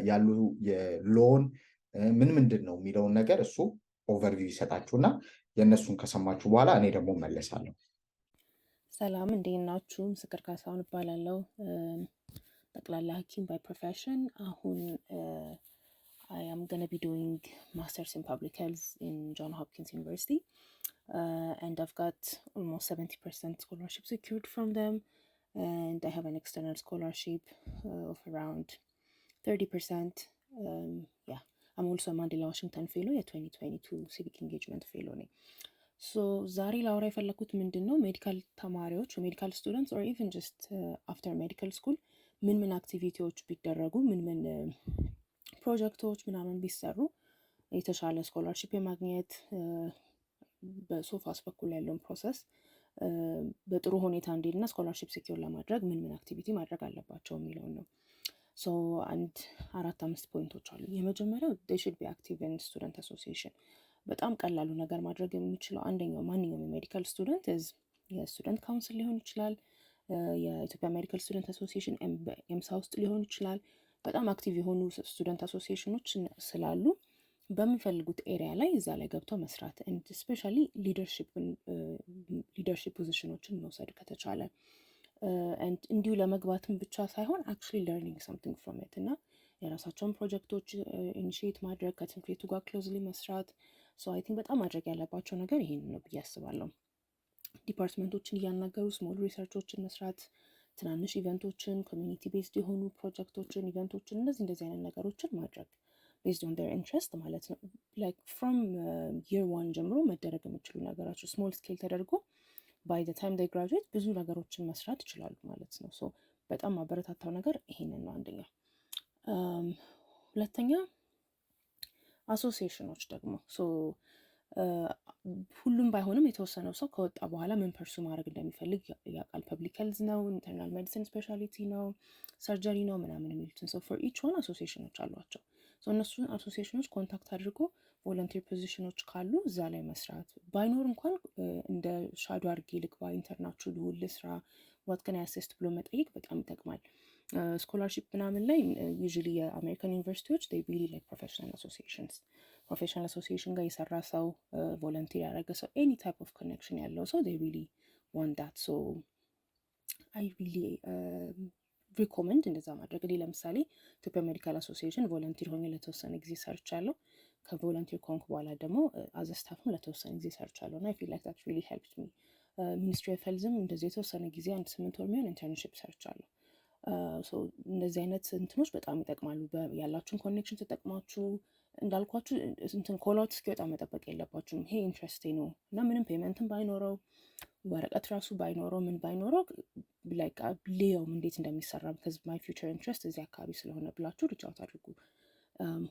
ያሉ የሎን ምንድን ነው የሚለውን ነገር እሱ ኦቨርቪው ይሰጣችሁና የእነሱን ከሰማችሁ በኋላ እኔ ደግሞ መለሳለሁ። ሰላም፣ እንዴት ናችሁ? ምስክር ካሳሁን እባላለሁ። ጠቅላላ ሐኪም ባይ ፕሮፌሽን። አሁን I am going to be doing Masters in Public Health in Johns Hopkins University. And I've got almost 70% scholarship secured from them. And I have an external scholarship of around 30%. Yeah, I'm also a Mandela Washington Fellow, a 2022 Civic Engagement Fellow. So ዛሬ ላውራ የፈለኩት ምንድን ነው ሜዲካል ተማሪዎች ሜዲካል ስቱደንትስ ኦር ኢቨን ጀስት አፍተር ሜዲካል ስኩል ምን አክቲቪቲዎች ቢደረጉ ምን ፕሮጀክቶች ምናምን ቢሰሩ የተሻለ ስኮላርሺፕ የማግኘት በሶፋስ በኩል ያለውን ፕሮሰስ በጥሩ ሁኔታ እንዲሄድና ስኮላርሺፕ ሴኪዩር ለማድረግ ምን አክቲቪቲ ማድረግ አለባቸው የሚለውን ነው። ሶ አንድ 4-5 ፖይንቶች አሉ። የመጀመሪያው they should be active in student association። በጣም ቀላሉ ነገር ማድረግ የሚችለው አንደኛው ማንኛውም የሜዲካል ስቱደንት የስቱደንት ካውንስል ሊሆን ይችላል፣ የኢትዮጵያ ሜዲካል ስቱደንት አሶሲዬሽን ኤምሳ ውስጥ ሊሆን ይችላል። በጣም አክቲቭ የሆኑ ስቱደንት አሶሲዬሽኖች ስላሉ በሚፈልጉት ኤሪያ ላይ እዛ ላይ ገብተው መስራት ኤንድ ስፔሻሊ ሊደርሺፕ ፖዚሽኖችን መውሰድ ከተቻለ እንዲሁ ለመግባትም ብቻ ሳይሆን አክቹዋሊ ለርኒንግ ሰምቲንግ ፍሮም ኢት እና የራሳቸውን ፕሮጀክቶች ኢኒሺየት ማድረግ ከትምህርት ቤቱ ጋር ክሎዝሊ መስራት። ሶ አይ ቲንክ በጣም ማድረግ ያለባቸው ነገር ይሄን ነው ብዬ አስባለሁ። ዲፓርትመንቶችን እያናገሩ ስሞል ሪሰርቾችን መስራት፣ ትናንሽ ኢቨንቶችን፣ ኮሚኒቲ ቤዝድ የሆኑ ፕሮጀክቶችን፣ ኢቨንቶችን እንደዚህ አይነት ነገሮችን ማድረግ ቤዝድ ኦን ዴር ኢንትረስት ማለት ነው። ላይክ ፍሮም ይር 1 ጀምሮ መደረግ የሚችሉ ነገራቸው ስሞል ስኬል ተደርጎ ባይ ዘ ታይም ዴይ ግራጁዌት ብዙ ነገሮችን መስራት ይችላሉ ማለት ነው። ሶ በጣም ማበረታታው ነገር ይሄንን ነው አንደኛ። ሁለተኛ አሶሲዬሽኖች ደግሞ ሁሉም ባይሆንም የተወሰነው ሰው ከወጣ በኋላ ምን ፐርሱ ማድረግ እንደሚፈልግ ያውቃል። ፐብሊክ ሄልዝ ነው፣ ኢንተርናል ሜዲሲን ስፔሻሊቲ ነው፣ ሰርጀሪ ነው ምናምን የሚሉትን ሰው ፎር ኢች ዋን አሶሲዬሽኖች አሏቸው። እነሱን አሶሲዬሽኖች ኮንታክት አድርጎ ቮለንቲር ፖዚሽኖች ካሉ እዛ ላይ መስራት፣ ባይኖር እንኳን እንደ ሻዶ አድርጌ ልግባ ኢንተርናችሁ ልውል ስራ ዋት ከን አሲስት ብሎ መጠየቅ በጣም ይጠቅማል። ስኮላርሺፕ ምናምን ላይ ዩዥሊ የአሜሪካን ዩኒቨርሲቲዎች they really like professional associations። ፕሮፌሽናል አሶሲዬሽን ጋር የሰራ ሰው ቮለንቲር ያደረገ ሰው ኤኒ ታይፕ ኦፍ ኮኔክሽን ያለው ሰው they really want that so I really ሪኮመንድ እንደዛ ማድረግ። እኔ ለምሳሌ ኢትዮጵያ ሜዲካል አሶሲዬሽን ቮለንቲር ሆኜ ለተወሰነ ጊዜ ሰርቻለሁ። ከቮለንቲር ኮንክ በኋላ ደግሞ አዘ ስታፍም ለተወሰነ ጊዜ ሰርቻለሁ እና I feel like that really helped me። ሚኒስትሪ ኦፍ ሄልዝም እንደዚህ የተወሰነ ጊዜ 8 ወር የሚሆን ኢንተርንሺፕ ሰርቻለሁ። እንደዚህ አይነት እንትኖች በጣም ይጠቅማሉ። ያላችሁን ኮኔክሽን ተጠቅማችሁ እንዳልኳችሁ እንትን ኮላውት እስኪወጣ መጠበቅ የለባችሁም። ይሄ ኢንትረስቴ ነው እና ምንም ፔመንትን ባይኖረው ወረቀት ራሱ ባይኖረው ምን ባይኖረው ላይክ ሊየውም እንዴት እንደሚሰራ because my future interest እዚህ አካባቢ ስለሆነ ብላችሁ ሪች አውት አድርጉ።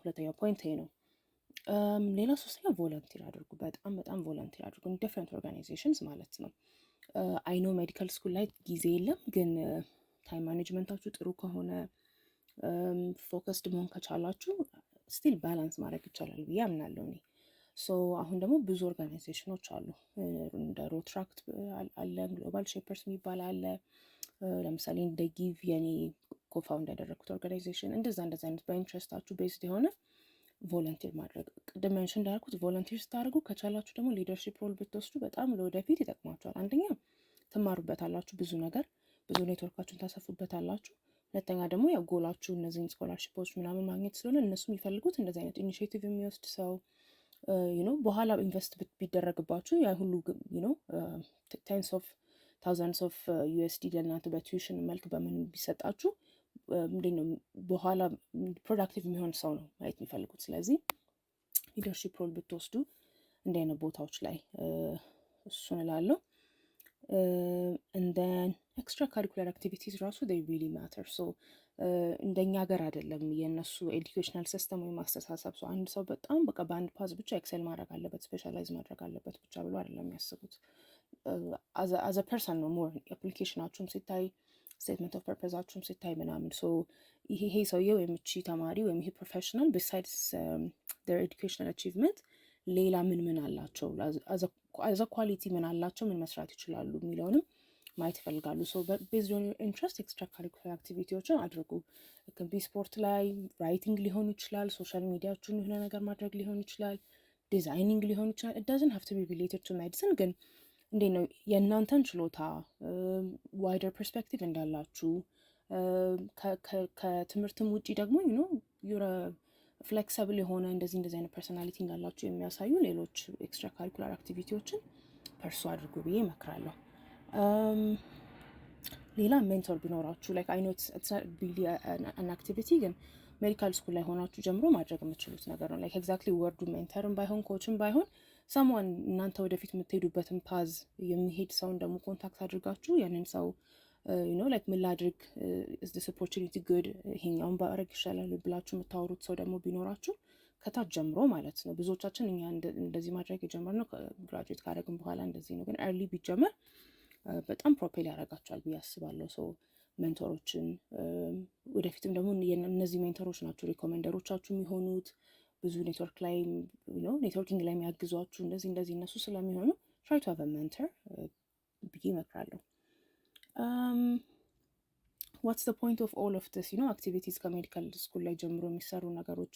ሁለተኛው ፖይንት ይሄ ነው። ሌላ ሶስተኛ ቮለንቲር አድርጉ። በጣም ቮለንቲር አድርጉ ዲፍረንት ኦርጋናይዜሽንስ ማለት ነው። አይ ኖ ሜዲካል ስኩል ላይ ጊዜ የለም ግን ታይም ማኔጅመንታችሁ ጥሩ ከሆነ ፎከስድ መሆን ከቻላችሁ ስቲል ባላንስ ማድረግ ይቻላል ብዬ አምናለሁ እኔ። አሁን ደግሞ ብዙ ኦርጋናይዜሽኖች አሉ። እንደ ሮትራክት አለ፣ ግሎባል ሼፐርስ የሚባል አለ። ለምሳሌ እንደ ጊቭ የኔ ኮፋውንድ ያደረግኩት ኦርጋናይዜሽን እንደዛ አይነት በኢንትረስታችሁ ቤዝድ የሆነ ቮለንቲር ማድረግ። ቅድም ሜንሽን እንዳልኩት ቮለንቲር ስታደርጉ ከቻላችሁ ደግሞ ሊደርሺፕ ሮል ብትወስዱ በጣም ለወደፊት ይጠቅማችኋል። አንደኛ ትማሩበታላችሁ ብዙ ነገር፣ ብዙ ኔትወርካችሁን ታሰፉበታላችሁ። ሁለተኛ ደግሞ ያው ጎላችሁ እነዚህን ስኮላርሺፖች ምናምን ማግኘት ስለሆነ እነሱ የሚፈልጉት እንደዚህ አይነት ኢኒሺዬቲቭ የሚወስድ ሰው በኋላ ኢንቨስት ቢደረግባችሁ ያ ሁሉ ቴንስ ኦፍ ታውዘንድስ ኦፍ ዩኤስዲ ለእናንተ በቲዩሽን መልክ በምን ቢሰጣችሁ እንዴት ነው በኋላ ፕሮዳክቲቭ የሚሆን ሰው ነው ማየት የሚፈልጉት። ስለዚህ ሊደርሺፕ ሮል ብትወስዱ እንዲህ አይነት ቦታዎች ላይ እሱን እላለሁ። and then extra curricular activities ራሱ they really matter። እንደኛ ሀገር አይደለም የነሱ ኤዱኬሽናል ሲስተም ወይም አስተሳሰብ አንድ ሰው በጣም በቃ በአንድ ፓዝ ብቻ ኤክሴል ማድረግ አለበት ስፔሻላይዝ ማድረግ አለበት ብቻ ብሎ አይደለም የሚያስቡት። አዘ ፐርሰን ነው ሞር አፕሊኬሽናችሁም ሲታይ ስቴትመንት ኦፍ ፐርፐዛችሁም ሲታይ ምናምን ይሄ ሰውዬ ወይም እቺ ተማሪ ወይም ይሄ ፕሮፌሽናል ቢሳይድስ their educational achievement ሌላ ምን አላቸው አዘ ኳሊቲ ምን አላቸው ምን መስራት ይችላሉ የሚለውንም ማየት ይፈልጋሉ። ቤዝድ ኦን ዮር ኢንትረስት ኤክስትራ ካሪኩለር አክቲቪቲዎችን አድርጉ። ልክ ስፖርት ላይ ራይቲንግ ሊሆን ይችላል፣ ሶሻል ሚዲያችሁን የሆነ ነገር ማድረግ ሊሆን ይችላል፣ ዲዛይኒንግ ሊሆን ይችላል። it doesn't have to be related to medicine ግን እንዴት ነው የእናንተን ችሎታ ዋይደር ፐርስፔክቲቭ እንዳላችሁ ከትምህርትም ውጪ ደግሞ ፍሌክሰብል የሆነ እንደዚህ አይነት ፐርሶናሊቲ እንዳላችሁ የሚያሳዩ ሌሎች ኤክስትራ ካሪኩላር አክቲቪቲዎችን ፐርሱ አድርጉ ብዬ እመክራለሁ። ሌላ ሜንቶር ቢኖራችሁ ላይክ አይ ኖ ኢትስ ሪሊ አን አክቲቪቲ ግን ሜዲካል ስኩል ላይ ሆናችሁ ጀምሮ ማድረግ የምትችሉት ነገር ነው። ላይክ ኤግዛክትሊ ወርዱ ሜንተርም ባይሆን ኮችም ባይሆን ሰምዋን እናንተ ወደፊት የምትሄዱበትን ፓዝ የሚሄድ ሰውን ደግሞ ኮንታክት አድርጋችሁ ያንን ሰው ላይክ ምን ላድርግ ኢዝ ዲስ ኦፖርቹኒቲ ጉድ ይሄኛውን ባረግ ይሻላል ብላችሁ የምታወሩት ሰው ደግሞ ቢኖራችሁ ከታች ጀምሮ ማለት ነው። ብዙዎቻችን እኛ እንደዚህ ማድረግ የጀመርነው ግራጁዌት ካደረግን በኋላ እንደዚህ ነው። ግን ኤርሊ ቢጀመር በጣም ፕሮፔል ያደርጋቸዋል ብዬ አስባለሁ። ሰው ሜንቶሮችን ወደፊትም ደግሞ እነዚህ ሜንተሮች ናቸው ሪኮሜንደሮቻችሁ የሚሆኑት ብዙ ኔትወርክ ላይ ኔትወርኪንግ ላይ የሚያግዟችሁ እንደዚህ እነሱ ስለሚሆኑ ትራይ ቱ ሃቭ አ ሜንተር ብዬ እመክራለሁ። ዋትስ ዘ ፖይንት ኦፍ ኦል ኦፍ ዲስ አክቲቪቲስ ከሜዲካል ስኩል ላይ ጀምሮ የሚሰሩ ነገሮች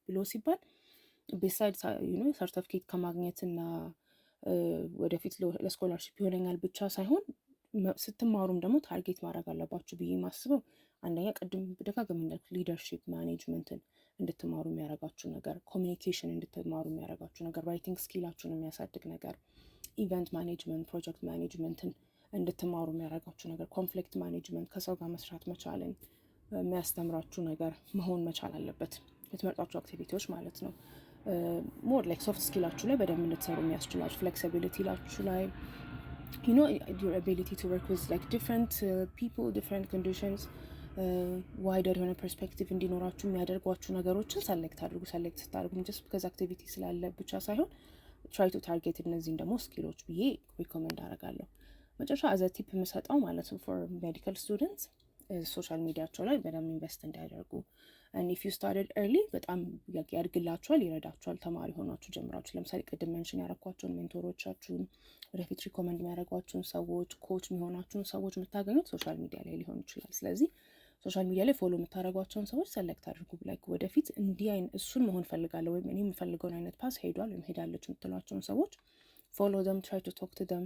ብሎ ሲባል ቤሳይድ ሰርተፊኬት ከማግኘትና ወደፊት ለስኮላርሽፕ ይሆነኛል ብቻ ሳይሆን ስትማሩም ደግሞ ታርጌት ማድረግ አለባችሁ ብዬ ማስበው አንደኛ ቅድም ደጋግሜ እንዳልኩት ሊደርሺፕ ማኔጅመንትን እንድትማሩ የሚያደርጋችሁ ነገር፣ ኮሚኒኬሽን እንድትማሩ የሚያደርጋችሁ ነገር፣ ራይቲንግ ስኪላችሁን የሚያሳድግ ነገር፣ ኢቨንት ማኔጅመንት፣ ፕሮጀክት ማኔጅመንትን እንድትማሩ የሚያደርጋችሁ ነገር፣ ኮንፍሊክት ማኔጅመንት ከሰው ጋር መስራት መቻልን የሚያስተምራችሁ ነገር መሆን መቻል አለበት። የትምህርታችሁ አክቲቪቲዎች ማለት ነው። ሞር ላይክ ሶፍት ስኪላችሁ ላይ በደንብ እንድትሰሩ የሚያስችላችሁ፣ ፍሌክሲቢሊቲ ላችሁ ላይ your ability to work with like different people, different conditions, wider የሆነ ፐርስፔክቲቭ እንዲኖራችሁ የሚያደርጓችሁ ነገሮችን ሰሌክት አድርጉ። ሰሌክት ስታደርጉ ጀስት ቢካዝ አክቲቪቲ ስላለ ብቻ ሳይሆን ትራይ ቱ ታርጌት እነዚህን ደግሞ ስኪሎች ብዬ ሪኮመንድ አደርጋለሁ። መጨረሻ አዘ ቲፕ የምሰጠው ማለት ነው ፎር ሜዲካል ስቱደንትስ ሶሻል ሚዲያቸው ላይ በደንብ ኢንቨስት እንዲያደርጉ and if you started early በጣም ያድግላችኋል፣ ይረዳችኋል። ተማሪ ሆናችሁ ጀምራችሁ ለምሳሌ ቅድም ሜንሽን ያደረኳቸውን ሜንቶሮቻችሁን ወደፊት ሪኮመንድ የሚያደርጓችሁን ሰዎች፣ ኮች የሚሆናችሁን ሰዎች የምታገኙት ሶሻል ሚዲያ ላይ ሊሆን ይችላል። ስለዚህ ሶሻል ሚዲያ ላይ ፎሎ የምታደርጓቸውን ሰዎች ሰሌክት አድርጉ። ላይክ ወደፊት እንዲህ እሱን መሆን ፈልጋለሁ ወይም እኔ የምፈልገውን አይነት ፓስ ሄዷል ወይም ሄዳለች የምትሏቸውን ሰዎች ፎሎ ደም፣ ትራይ ቱ ቶክ ቱ ደም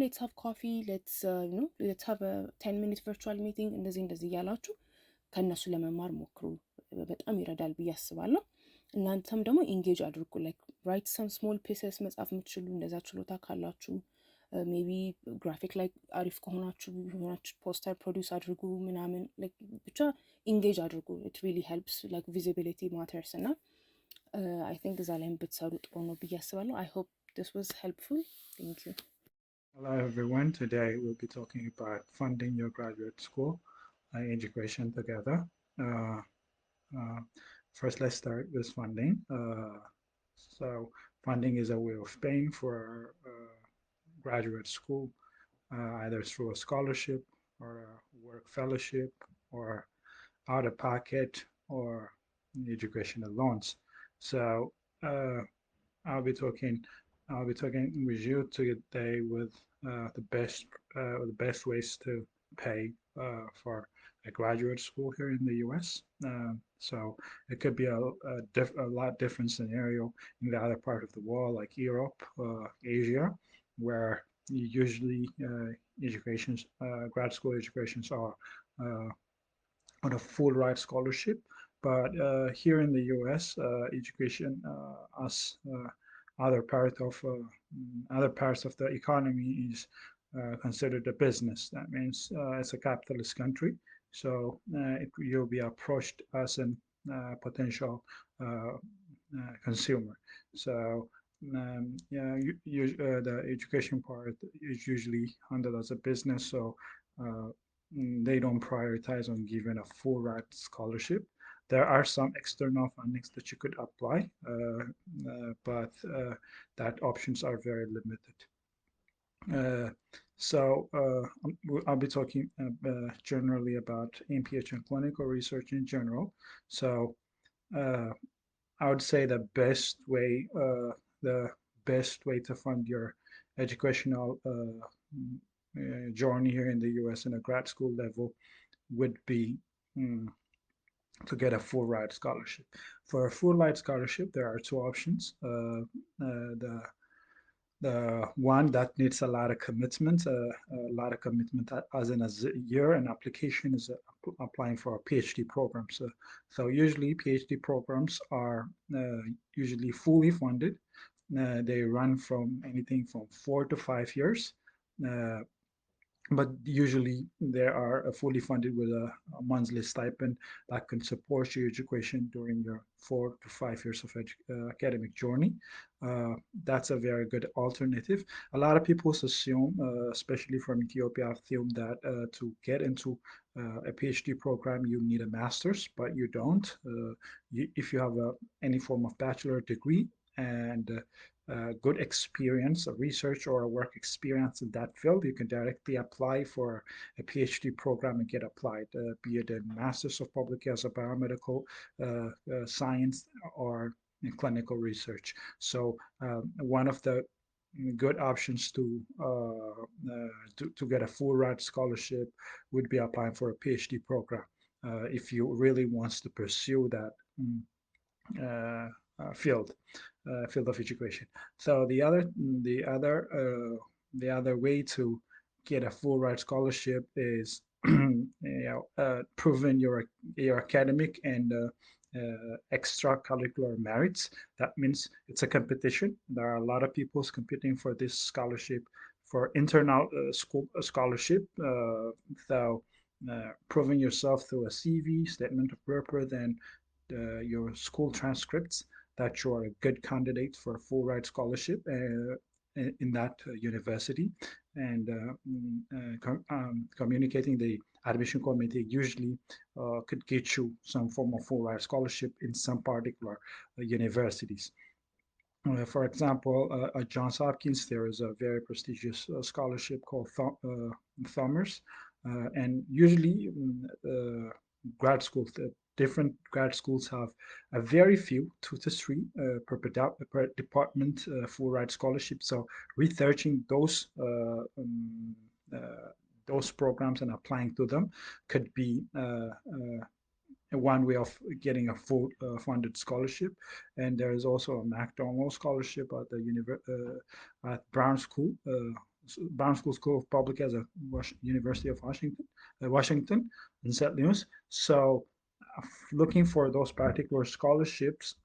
ሌትስ ሃቭ ኮፊ ሌትስ ሃቭ 10 ሚኒት ቨርቹዋል ሚቲንግ እንደዚህ እያላችሁ ከእነሱ ለመማር ሞክሩ። በጣም ይረዳል ብዬ አስባለሁ። እናንተም ደግሞ ኢንጌጅ አድርጉ። ላይክ ራይት ሰም ስሞል ፒስስ መጻፍ የምትችሉ እንደዛ ችሎታ ካላችሁ ሜቢ ግራፊክ ላይ አሪፍ ከሆናችሁ ሆናችሁ ፖስተር ፕሮዲውስ አድርጉ ምናምን ብቻ ኢንጌጅ አድርጉ። ኢት ሪሊ ሄልፕስ ላይክ ቪዚቢሊቲ ማተርስ እና አይ ቲንክ እዛ ላይም ብትሰሩ ጥሩ ነው ብዬ አስባለሁ። አይ ሆፕ ዲስ ዋዝ ሄልፕፉል። ቴንክ ዩ። Hello everyone. Today we'll be talking about funding your graduate school education together. First, let's start with funding. So funding is a way of paying for graduate school, either through a scholarship or a work fellowship or out of pocket or educational loans. So I'll be talking with you today with the best ways to pay for a graduate school here in the US. So it could be a lot different scenario in the other part of the world, like Europe, Asia, where usually grad school educations are on a full ride scholarship. But here in the US, education as other parts of the economy is considered a business. That means it's a capitalist country, so you'll be approached as a potential consumer. So the education part is usually handled as a business, so they don't prioritize on giving a full ride scholarship. There are some external fundings that you could apply, but that options are very limited. So I'll be talking generally about MPH and clinical research in general. So I would say the best way to fund your educational journey here in the US in a grad school level would be to get a full ride scholarship. For a full ride scholarship, there are two options. The one that needs a lot of commitment, as in a year, an application is applying for a PhD program. So usually PhD programs are usually fully funded. They run from anything from 4 to 5 years. Uh, but usually they are fully funded with a monthly stipend that can support your education during your 4 to 5 years of academic journey. That's a very good alternative. A lot of people assume, especially from Ethiopia, assume that to get into a PhD program, you need a master's, but you don't. If you have any form of bachelor degree and good experience, a research or a work experience in that field, you can directly apply for a PhD program and get applied, be it a Master's of Public Health or Biomedical Science or in clinical research. So one of the good options to get a full ride scholarship would be applying for a PhD program if you really wants to pursue that uh, field of education. So the other way to get a full ride scholarship is proving your academic and extracurricular merits. That means it's a competition. There are a lot of people competing for this scholarship, for internal school scholarship. So proving yourself through a CV, statement of purpose, and your school transcripts that you are a good candidate for a full ride scholarship in that university, and communicating the admission committee usually could get you some form of full ride scholarship in some particular universities. For example, at Johns Hopkins, there is a very prestigious scholarship called Thomers, and usually grad schools, different grad schools have a very few, 2 to 3 per department full ride scholarship. So researching those programs and applying to them could be one way of getting a full funded scholarship. And there is also a McDonald scholarship at the at Brown School. Brown School of Public as a University of Washington in St. Louis. So looking for those particular scholarships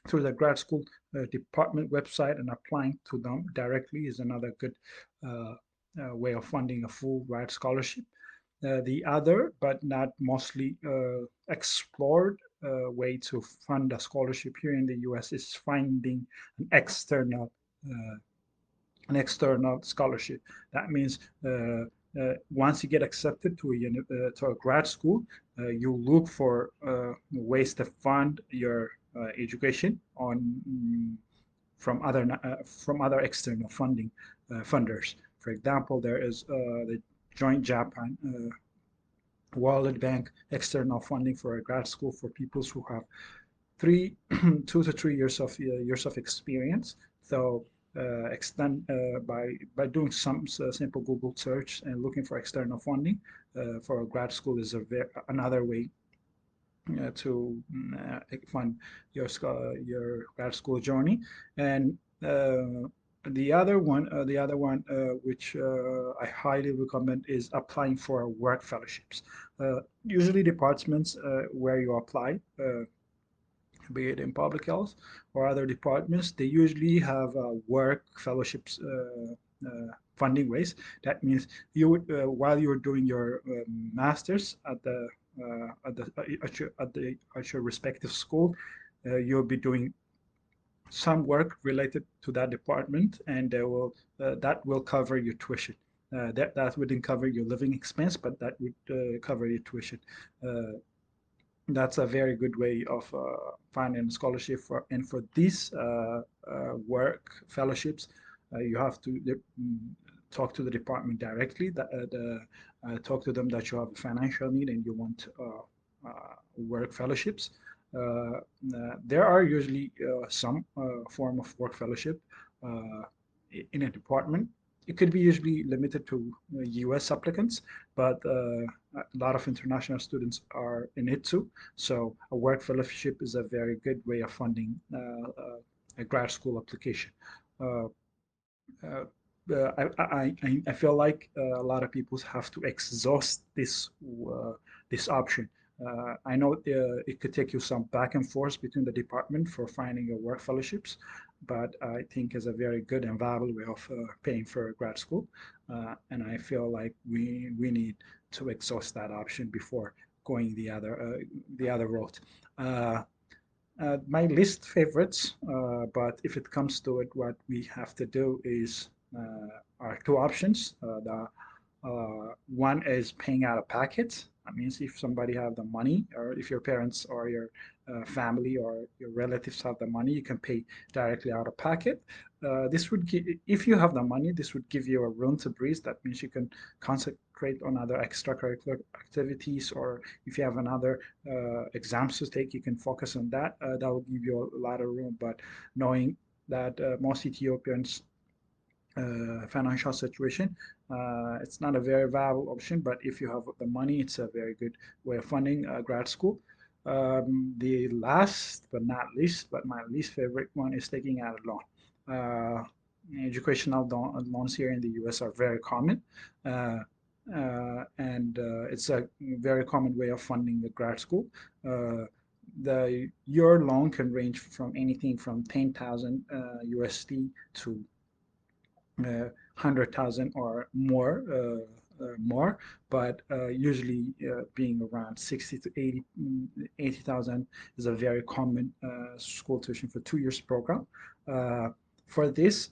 through the grad school department website and applying to them directly is another good way of funding a full ride scholarship. The other, but not mostly explored way to fund a scholarship here in the U.S. is finding an external scholarship. That means once you get accepted to a grad school, you look for ways to fund your education from other external funders. For example, there is the Joint Japan World Bank external funding for a grad school for people who have 2 to 3 years of experience. So extend by doing some simple Google search and looking for external funding for a grad school is another way to fund your grad school journey. And the other one which I highly recommend is applying for work fellowships. Usually departments where you apply, be it in public health or other departments, they usually have work fellowships funding ways. That means you would, while you're doing your masters at your respective school, you'll be doing some work related to that department, and that will cover your tuition. That wouldn't cover your living expense, but that would cover your tuition. That's a very good way of finding a scholarship and for these work fellowships, you have to talk to the department directly, talk to them that you have a financial need and you want work fellowships. There are usually some form of work fellowship in a department. It could be usually limited to US applicants, but a lot of international students are in it too. So a work fellowship is a very good way of funding a grad school application. Uh, I feel like a lot of people have to exhaust this option. I know it could take you some back and forth between the department for finding your work fellowships, but I think is a very good and viable way of paying for a grad school. And I feel like we need to exhaust that option before going the other route. My least favorites, but if it comes to it, what we have to do is are two options. The one is paying out of pocket. That means if somebody have the money, or if your parents or your family or your relatives have the money, you can pay directly out of pocket. This would give, if you have the money, this would give you a room to breathe. That means you can concentrate on other extracurricular activities, or if you have another exams to take, you can focus on that. That will give you a lot of room. But knowing that most Ethiopians financial situation, it's not a very viable option, but if you have the money, it's a very good way of funding grad school. The last but not least, but my least favorite one is taking out a loan. Educational loans here in the US are very common. And it's a very common way of funding the grad school. Your loan can range from anything from 10,000 USD to 100,000 or more, but usually being around 60 to 80,000 is a very common school tuition for 2 years program. For this,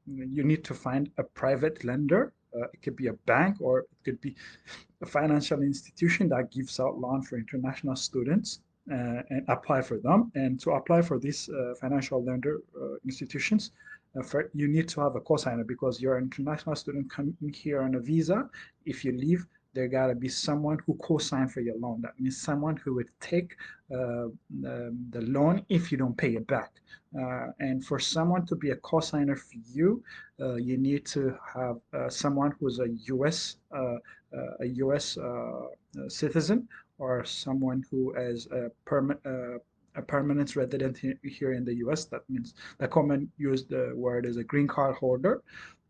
you need to find a private lender. It could be a bank, or it could be a financial institution that gives out loan for international students, and apply for them. And to apply for these financial lender institutions, you need to have a cosigner, because you're an international student coming here on a visa. If you leave, there gotta be someone who co-sign for your loan. That means someone who would take the loan if you don't pay it back. And for someone to be a co-signer for you, you need to have someone who's a U.S. Citizen, or someone who is a permanent resident here in the U.S. That means the common used word is a green card holder,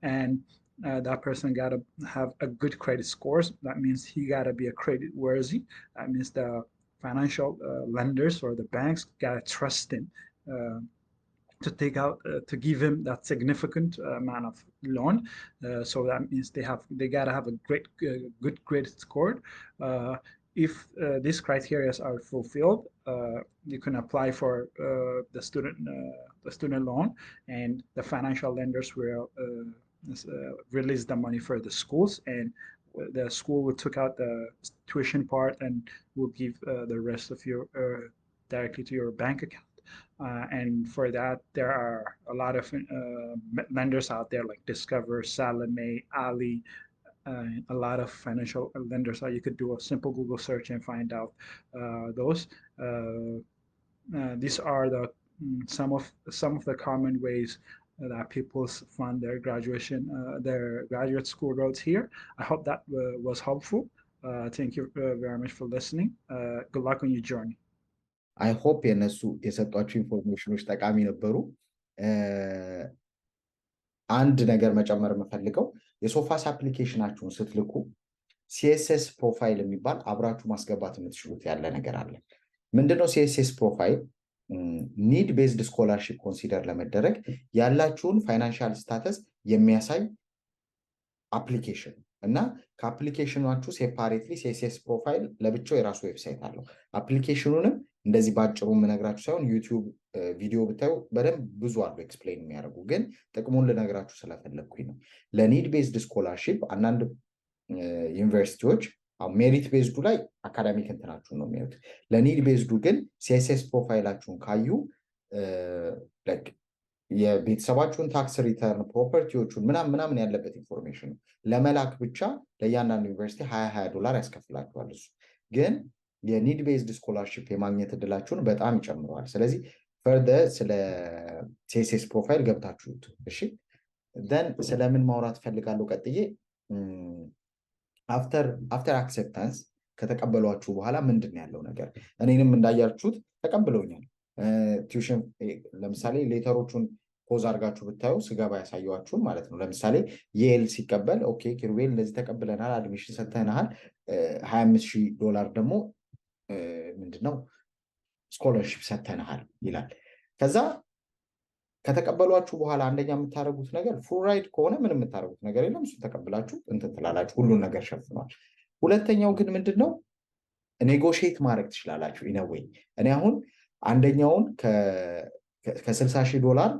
and that person gotta have a good credit scores. That means he gotta be a credit worthy. That means the financial lenders or the banks gotta trust him to take out to give him that significant amount of loan. So that means they gotta have a good credit score. If these criteria are fulfilled, you can apply for the student loan, and the financial lenders will release the money for the schools, and the school will take out the tuition part and will give the rest of your directly to your bank account. And for that, there are a lot of lenders out there like Discover, Salome, Ali, a lot of financial lenders. You could do a simple Google search and find out those. These are the some of the common ways that people fund their their graduate school roads here. I hope that was helpful. Thank you very much for listening. Good luck on your journey. አይ ሆፕ የነሱ የሰጧቸው ኢንፎርሜሽኖች ጠቃሚ ነበሩ። አንድ ነገር መጨመር የምፈልገው የሶፋስ አፕሊኬሽናችሁን ስትልኩ ሲኤስኤስ ፕሮፋይል የሚባል አብራችሁ ማስገባት የምትችሉት ያለ ነገር አለ። ምንድነው ሲኤስኤስ ፕሮፋይል? ኒድ ቤዝድ ስኮላርሺፕ ኮንሲደር ለመደረግ ያላችሁን ፋይናንሻል ስታተስ የሚያሳይ አፕሊኬሽን እና ከአፕሊኬሽናችሁ ሴፓሬትሊ ሲኤስኤስ ፕሮፋይል ለብቻው የራሱ ዌብሳይት አለው። አፕሊኬሽኑንም እንደዚህ ባጭሩ የምነግራችሁ ሳይሆን ዩቲዩብ ቪዲዮ ብታዩ በደንብ ብዙ አሉ ኤክስፕሌን የሚያደርጉ፣ ግን ጥቅሙን ልነግራችሁ ስለፈለግኩኝ ነው። ለኒድ ቤዝድ ስኮላርሺፕ አንዳንድ ዩኒቨርሲቲዎች ሜሪት ቤዝዱ ላይ አካዳሚክ እንትናችሁን ነው የሚያዩት። ለኒድ ቤዝዱ ግን ሲኤስኤስ ፕሮፋይላችሁን ካዩ የቤተሰባችሁን ታክስ ሪተርን ፕሮፐርቲዎቹን ምናምን ያለበት ኢንፎርሜሽን ነው። ለመላክ ብቻ ለእያንዳንዱ ዩኒቨርሲቲ $20 ያስከፍላችኋል። እሱ ግን የኒድ ቤዝድ ስኮላርሺፕ የማግኘት እድላችሁን በጣም ይጨምረዋል። ስለዚህ ፈርደር ስለ ሲኤስኤስ ፕሮፋይል ገብታችሁት እሺ። ደን ስለምን ማውራት ፈልጋለሁ ቀጥዬ አፍተር አክሴፕታንስ ከተቀበሏችሁ በኋላ ምንድን ያለው ነገር? እኔንም እንዳያችሁት ተቀብለውኛል። ቲዩሽን ለምሳሌ ሌተሮቹን ፖዝ አድርጋችሁ ብታዩ ስገባ ያሳየዋችሁን ማለት ነው። ለምሳሌ የኤል ሲቀበል ኦኬ ኪሩቤል እንደዚህ ተቀብለናል፣ አድሚሽን ሰጥተናል፣ $25,000 ደግሞ ምንድነው ስኮለርሺፕ ሰጥተናል ይላል። ከዛ ከተቀበሏችሁ በኋላ አንደኛ የምታደርጉት ነገር ፉል ራይድ ከሆነ ምንም የምታደርጉት ነገር የለም፣ እሱ ተቀብላችሁ እንትን ትላላችሁ፣ ሁሉን ነገር ሸፍኗል። ሁለተኛው ግን ምንድነው ኔጎሽየት ማድረግ ትችላላችሁ። ኢነዌይ እኔ አሁን አንደኛውን $60,000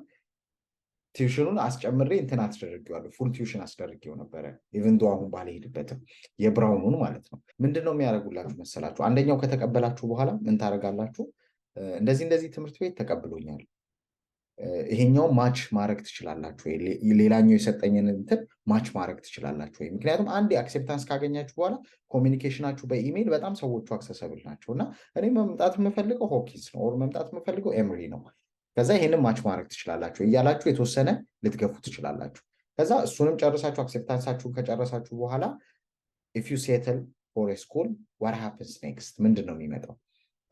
ቲዩሽኑን አስጨምሬ እንትን አስደርጌዋለሁ፣ ፉል ቲዩሽን አስደርጌው ነበረ። ኢቨን ዶ አሁን ባልሄድበትም የብራውኑን ማለት ነው። ምንድነው የሚያደርጉላችሁ መሰላችሁ? አንደኛው ከተቀበላችሁ በኋላ ምን ታደርጋላችሁ? እንደዚህ ትምህርት ቤት ተቀብሎኛል፣ ይሄኛው ማች ማድረግ ትችላላችሁ ወይ? ሌላኛው የሰጠኝን እንትን ማች ማድረግ ትችላላችሁ ወይ? ምክንያቱም አንድ አክሴፕታንስ ካገኛችሁ በኋላ ኮሚኒኬሽናችሁ በኢሜይል በጣም ሰዎቹ አክሰሰብል ናቸው እና እኔ መምጣት የምፈልገው ሆኪንስ ነው ኦር መምጣት የምፈልገው ኤምሪ ነው። ከዛ ይሄንን ማች ማድረግ ትችላላችሁ እያላችሁ የተወሰነ ልትገፉ ትችላላችሁ። ከዛ እሱንም ጨርሳችሁ አክሴፕታንሳችሁን ከጨረሳችሁ በኋላ ኢፍ ዩ ሴትል ፎር ኤ ስኩል ዋት ሃፕንስ ኔክስት ምንድን ነው የሚመጣው?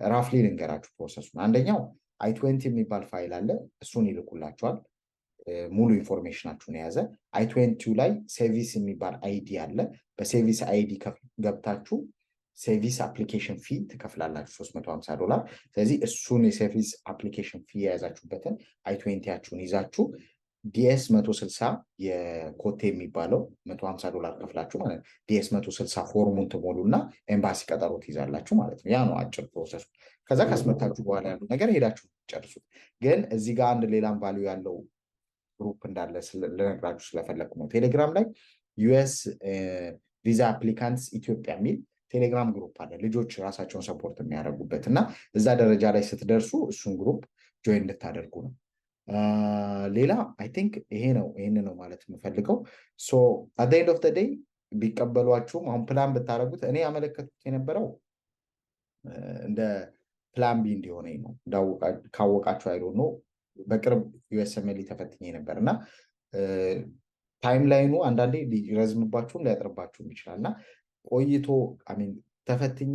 ራፍሊ ልንገራችሁ ፕሮሰሱን። አንደኛው I-20 የሚባል ፋይል አለ፣ እሱን ይልኩላችኋል። ሙሉ ኢንፎርሜሽናችሁን የያዘ I-20 ላይ ሴቪስ የሚባል አይዲ አለ። በሴቪስ አይዲ ገብታችሁ ሴቪስ አፕሊኬሽን ፊ ትከፍላላችሁ $350። ስለዚህ እሱን የሴቪስ አፕሊኬሽን ፊ የያዛችሁበትን I-20ያችሁን ይዛችሁ ዲኤስ 160 የኮቴ የሚባለው $150 ከፍላችሁ ማለት ነው። ዲኤስ 160 ፎርሙን ትሞሉና ኤምባሲ ቀጠሮ ትይዛላችሁ ማለት ነው። ያ ነው አጭር ፕሮሰሱ። ከዛ ካስመታችሁ በኋላ ያሉ ነገር ሄዳችሁ ጨርሱት። ግን እዚህ ጋር አንድ ሌላም ቫልዩ ያለው ግሩፕ እንዳለ ልነግራችሁ ስለፈለግኩ ነው። ቴሌግራም ላይ ዩኤስ ቪዛ አፕሊካንትስ ኢትዮጵያ የሚል ቴሌግራም ግሩፕ አለ፣ ልጆች ራሳቸውን ሰፖርት የሚያደርጉበት እና እዛ ደረጃ ላይ ስትደርሱ እሱን ግሩፕ ጆይን እንድታደርጉ ነው። ሌላ አይ ቲንክ ይሄን ነው ማለት የምፈልገው። ሶ አት ኤንድ ኦፍ ዘ ዴይ ቢቀበሏችሁም አሁን ፕላን ብታደርጉት እኔ ያመለከቱት የነበረው እንደ ፕላን ቢ እንዲሆነኝ ነው። ካወቃችሁ አይዶ ነው በቅርብ ዩኤስኤምኤል ተፈትኜ ነበር እና ታይም ላይኑ አንዳንዴ ሊረዝምባችሁም ሊያጥርባችሁም ይችላል እና ቆይቶ ተፈትኜ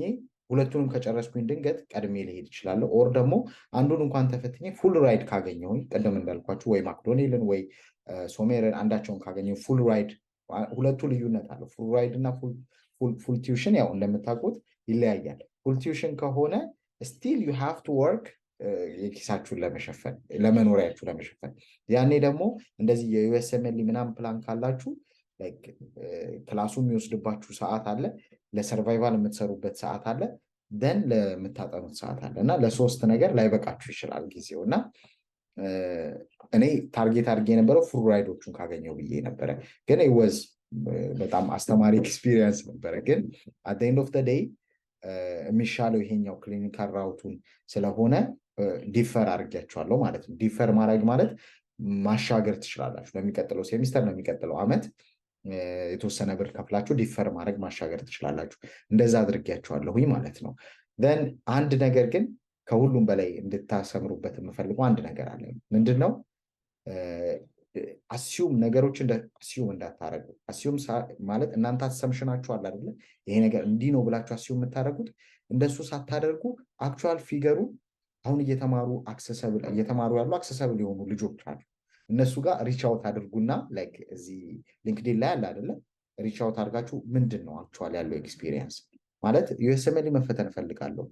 ሁለቱንም ከጨረስኩኝ ድንገት ቀድሜ ልሄድ እችላለሁ። ኦር ደግሞ አንዱን እንኳን ተፈትኜ ፉል ራይድ ካገኘሁኝ ቅድም እንዳልኳችሁ ወይ ማክዶኔልን ወይ ሶሜርን አንዳቸውን ካገኘሁ ፉል ራይድ፣ ሁለቱ ልዩነት አለው። ፉል ራይድ እና ፉል ቲዩሽን ያው እንደምታውቁት ይለያያል። ፉል ቲዩሽን ከሆነ ስቲል ዩ ሃቭ ቱ ወርክ የኪሳችሁን ለመሸፈን ለመኖሪያችሁ ለመሸፈን። ያኔ ደግሞ እንደዚህ የዩኤስኤምኤል ምናምን ፕላን ካላችሁ ክላሱ የሚወስድባችሁ ሰዓት አለ፣ ለሰርቫይቫል የምትሰሩበት ሰዓት አለ፣ ደን ለምታጠኑት ሰዓት አለ እና ለሶስት ነገር ላይበቃችሁ ይችላል ጊዜው። እና እኔ ታርጌት አድርጌ የነበረው ፉል ራይዶቹን ካገኘው ብዬ ነበረ፣ ግን ወዝ በጣም አስተማሪ ኤክስፒሪየንስ ነበረ። ግን አት ኤንድ ኦፍ ዘ ዴይ የሚሻለው ይሄኛው ክሊኒካል ራውቱን ስለሆነ ዲፈር አድርጌያቸዋለሁ ማለት ነው። ዲፈር ማድረግ ማለት ማሻገር ትችላላችሁ። ለሚቀጥለው ሴሚስተር ለሚቀጥለው ዓመት የተወሰነ ብር ከፍላችሁ ዲፈር ማድረግ ማሻገር ትችላላችሁ። እንደዛ አድርጌያቸዋለሁኝ ማለት ነው። ዘን አንድ ነገር ግን ከሁሉም በላይ እንድታሰምሩበት የምፈልገው አንድ ነገር አለ። ምንድን ነው? አሲዩም ነገሮች አሲዩም እንዳታረጉ። አሲዩም ማለት እናንተ አሰምሽናችኋል አይደለ? ይሄ ነገር እንዲህ ነው ብላችሁ አሲዩም የምታደርጉት እንደሱ ሳታደርጉ አክቹዋል ፊገሩ አሁን እየተማሩ ያሉ አክሰሰብል የሆኑ ልጆች አሉ። እነሱ ጋር ሪች አውት አድርጉና ላይክ እዚህ ሊንክድኢን ላይ አለ አይደለ? ሪች አውት አድርጋችሁ ምንድን ነው አክቹዋል ያለው ኤክስፒሪየንስ ማለት ዩኤስኤምኤል መፈተን እፈልጋለሁ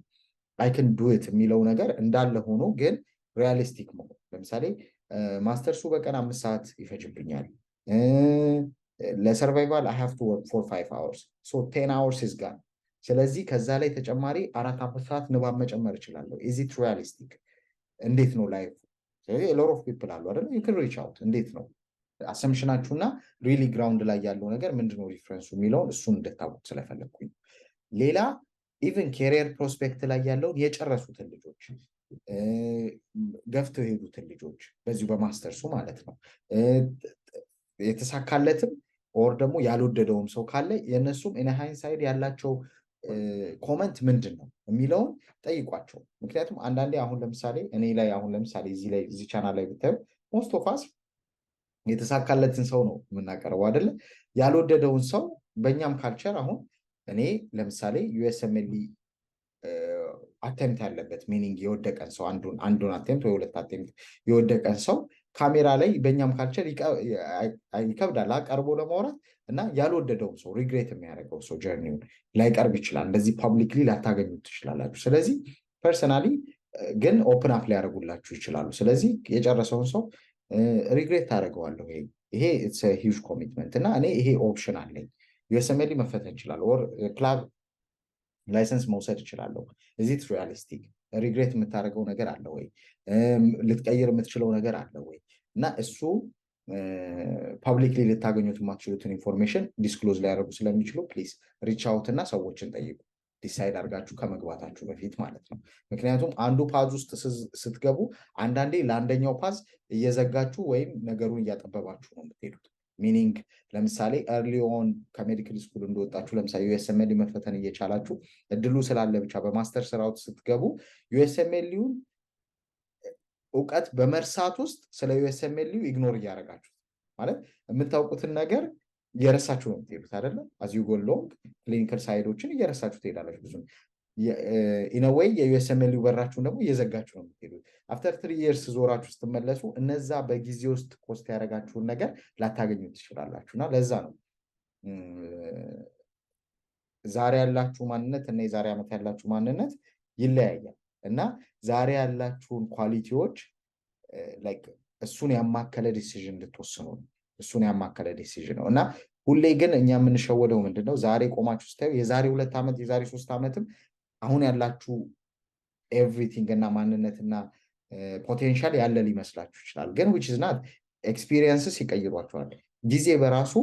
አይ ካን ዱ ኢት የሚለው ነገር እንዳለ ሆኖ ግን ሪያሊስቲክ ነው። ለምሳሌ ማስተርሱ በቀን 5 ሰዓት ይፈጅብኛል። ለሰርቫይቫል አይ ሃቭ ቱ ወርክ ፎር 5 hours ሶ 10 hours is gone። ስለዚህ ከዛ ላይ ተጨማሪ 4-5 ሰዓት ንባብ መጨመር እችላለሁ። ኢዝ ኢት ሪያሊስቲክ? እንዴት ነው ላይፍ? ስለዚህ ሎት ኦፍ ፒፕል አሉ አይደል? ዩ ካን ሪች አውት። እንዴት ነው አሰምሽናችሁና ሪሊ ግራውንድ ላይ ያለው ነገር ምንድነው ዲፍረንሱ የሚለውን እሱን እንድታውቁ ስለፈለግኩኝ። ሌላ ኢቨን ኬሪየር ፕሮስፔክት ላይ ያለውን የጨረሱትን ልጆች ገፍተው የሄዱትን ልጆች በዚሁ በማስተርሱ ማለት ነው የተሳካለትም ኦር ደግሞ ያልወደደውም ሰው ካለ የእነሱም ኢን ሃይንሳይድ ያላቸው ኮመንት ምንድን ነው የሚለውን ጠይቋቸው። ምክንያቱም አንዳንዴ አሁን ለምሳሌ እኔ ላይ አሁን ለምሳሌ እዚህ ቻናል ላይ ብታዩ ሞስት ኦፍ አስ የተሳካለትን ሰው ነው የምናቀርበው አይደለ? ያልወደደውን ሰው በእኛም ካልቸር አሁን እኔ ለምሳሌ ዩኤስኤምኤል አቴምፕት ያለበት ሚኒንግ የወደቀን ሰው አንዱን አቴምፕት ወይ ሁለት አቴምፕት የወደቀን ሰው ካሜራ ላይ በእኛም ካልቸር ይከብዳል ቀርቦ ለማውራት እና ያልወደደውም ሰው ሪግሬት የሚያደርገው ሰው ጀርኒውን ላይቀርብ ይችላል። እንደዚህ ፐብሊክሊ ላታገኙት ትችላላችሁ። ስለዚህ ፐርሰናሊ ግን ኦፕን አፕ ሊያደርጉላችሁ ይችላሉ። ስለዚህ የጨረሰውን ሰው ሪግሬት ታደርገዋለሁ። ይሄ ሂውጅ ኮሚትመንት እና እኔ ይሄ ኦፕሽን አለኝ። ዩኤስኤምኤል መፈተን እችላለሁ፣ ኦር ክላብ ላይሰንስ መውሰድ እችላለሁ። እዚህ ሪያሊስቲክ ሪግሬት የምታደርገው ነገር አለ ወይ? ልትቀይር የምትችለው ነገር አለ ወይ? እና እሱ ፐብሊክሊ ልታገኙት የማትችሉትን ኢንፎርሜሽን ዲስክሎዝ ሊያደርጉ ስለሚችሉ ፕሊዝ ሪች አውት እና ሰዎችን ጠይቁ፣ ዲሳይድ አድርጋችሁ ከመግባታችሁ በፊት ማለት ነው። ምክንያቱም አንዱ ፓዝ ውስጥ ስትገቡ አንዳንዴ ለአንደኛው ፓዝ እየዘጋችሁ ወይም ነገሩን እያጠበባችሁ ነው የምትሄዱት። ሚኒንግ ለምሳሌ ኤርሊ ኦን ከሜዲካል ስኩል እንደወጣችሁ ለምሳሌ ዩኤስኤምኤል መፈተን እየቻላችሁ እድሉ ስላለ ብቻ በማስተር ስራውት ስትገቡ ዩኤስኤምኤልን እውቀት በመርሳት ውስጥ ስለ ዩኤስኤምኤል ኢግኖር እያደረጋችሁ ማለት የምታውቁትን ነገር እየረሳችሁ ነው የምትሄዱት አይደለ? አዝ ዩ ጎ ሎንግ ክሊኒካል ሳይዶችን እየረሳችሁ ትሄዳላችሁ። ብዙ ኢነዌይ የዩኤስኤምኤል በራችሁን ደግሞ እየዘጋችሁ ነው የምትሄዱት። አፍተር 3 years ዞራችሁ ስትመለሱ እነዛ በጊዜ ውስጥ ኮስት ያደረጋችሁን ነገር ላታገኙ ትችላላችሁ። እና ለዛ ነው ዛሬ ያላችሁ ማንነት እና የዛሬ ዓመት ያላችሁ ማንነት ይለያያል። እና ዛሬ ያላችሁን ኳሊቲዎች እሱን ያማከለ ዲሲዥን እንድትወስኑ ነው። እሱን ያማከለ ዲሲዥን ነው። እና ሁሌ ግን እኛ የምንሸወደው ምንድነው? ዛሬ ቆማችሁ ስታዩ የዛሬ 2 ዓመት የዛሬ 3 ዓመትም አሁን ያላችሁ ኤቭሪቲንግ እና ማንነትና ፖቴንሻል ያለ ሊመስላችሁ ይችላል። ግን which is not ኤክስፒሪየንስስ ይቀይሯቸዋል። ጊዜ በራሱ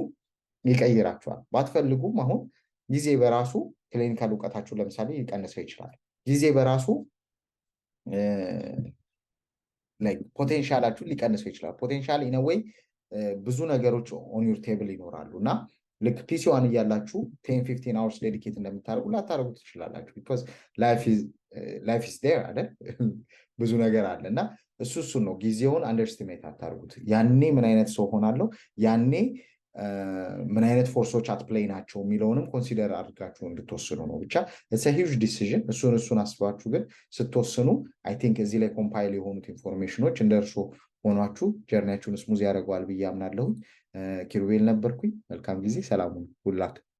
ይቀይራቸዋል። ባትፈልጉም አሁን ጊዜ በራሱ ክሊኒካል እውቀታችሁ ለምሳሌ ሊቀንሰው ይችላል። ጊዜ በራሱ ፖቴንሻላችሁ ሊቀንሰው ይችላል። ፖቴንሻል ኢን ዌይ ብዙ ነገሮች ኦን ዩር ቴብል ይኖራሉ እና ልክ ፒሲዋን እያላችሁ 10-15 hours ዴዲኬት እንደምታደርጉ ላታደርጉ ትችላላችሁ። ቢኮዝ ላይፍ ኢዝ ዴር አይደል? ብዙ ነገር አለ እና እሱን ነው። ጊዜውን አንደርስቲሜት አታርጉት። ያኔ ምን አይነት ሰው ሆናለሁ፣ ያኔ ምን አይነት ፎርሶች አትፕሌይ ናቸው የሚለውንም ኮንሲደር አድርጋችሁ እንድትወስኑ ነው። ብቻ ሂውጅ ዲሲዥን እሱን አስባችሁ ግን ስትወስኑ አይ ቲንክ እዚህ ላይ ኮምፓይል የሆኑት ኢንፎርሜሽኖች እንደ እርሶ ሆኗችሁ ጀርኒያችሁን ስሙዝ ያደርገዋል ብዬ አምናለሁ። ኪሩቤል ነበርኩኝ። መልካም ጊዜ። ሰላሙን ሁላችሁ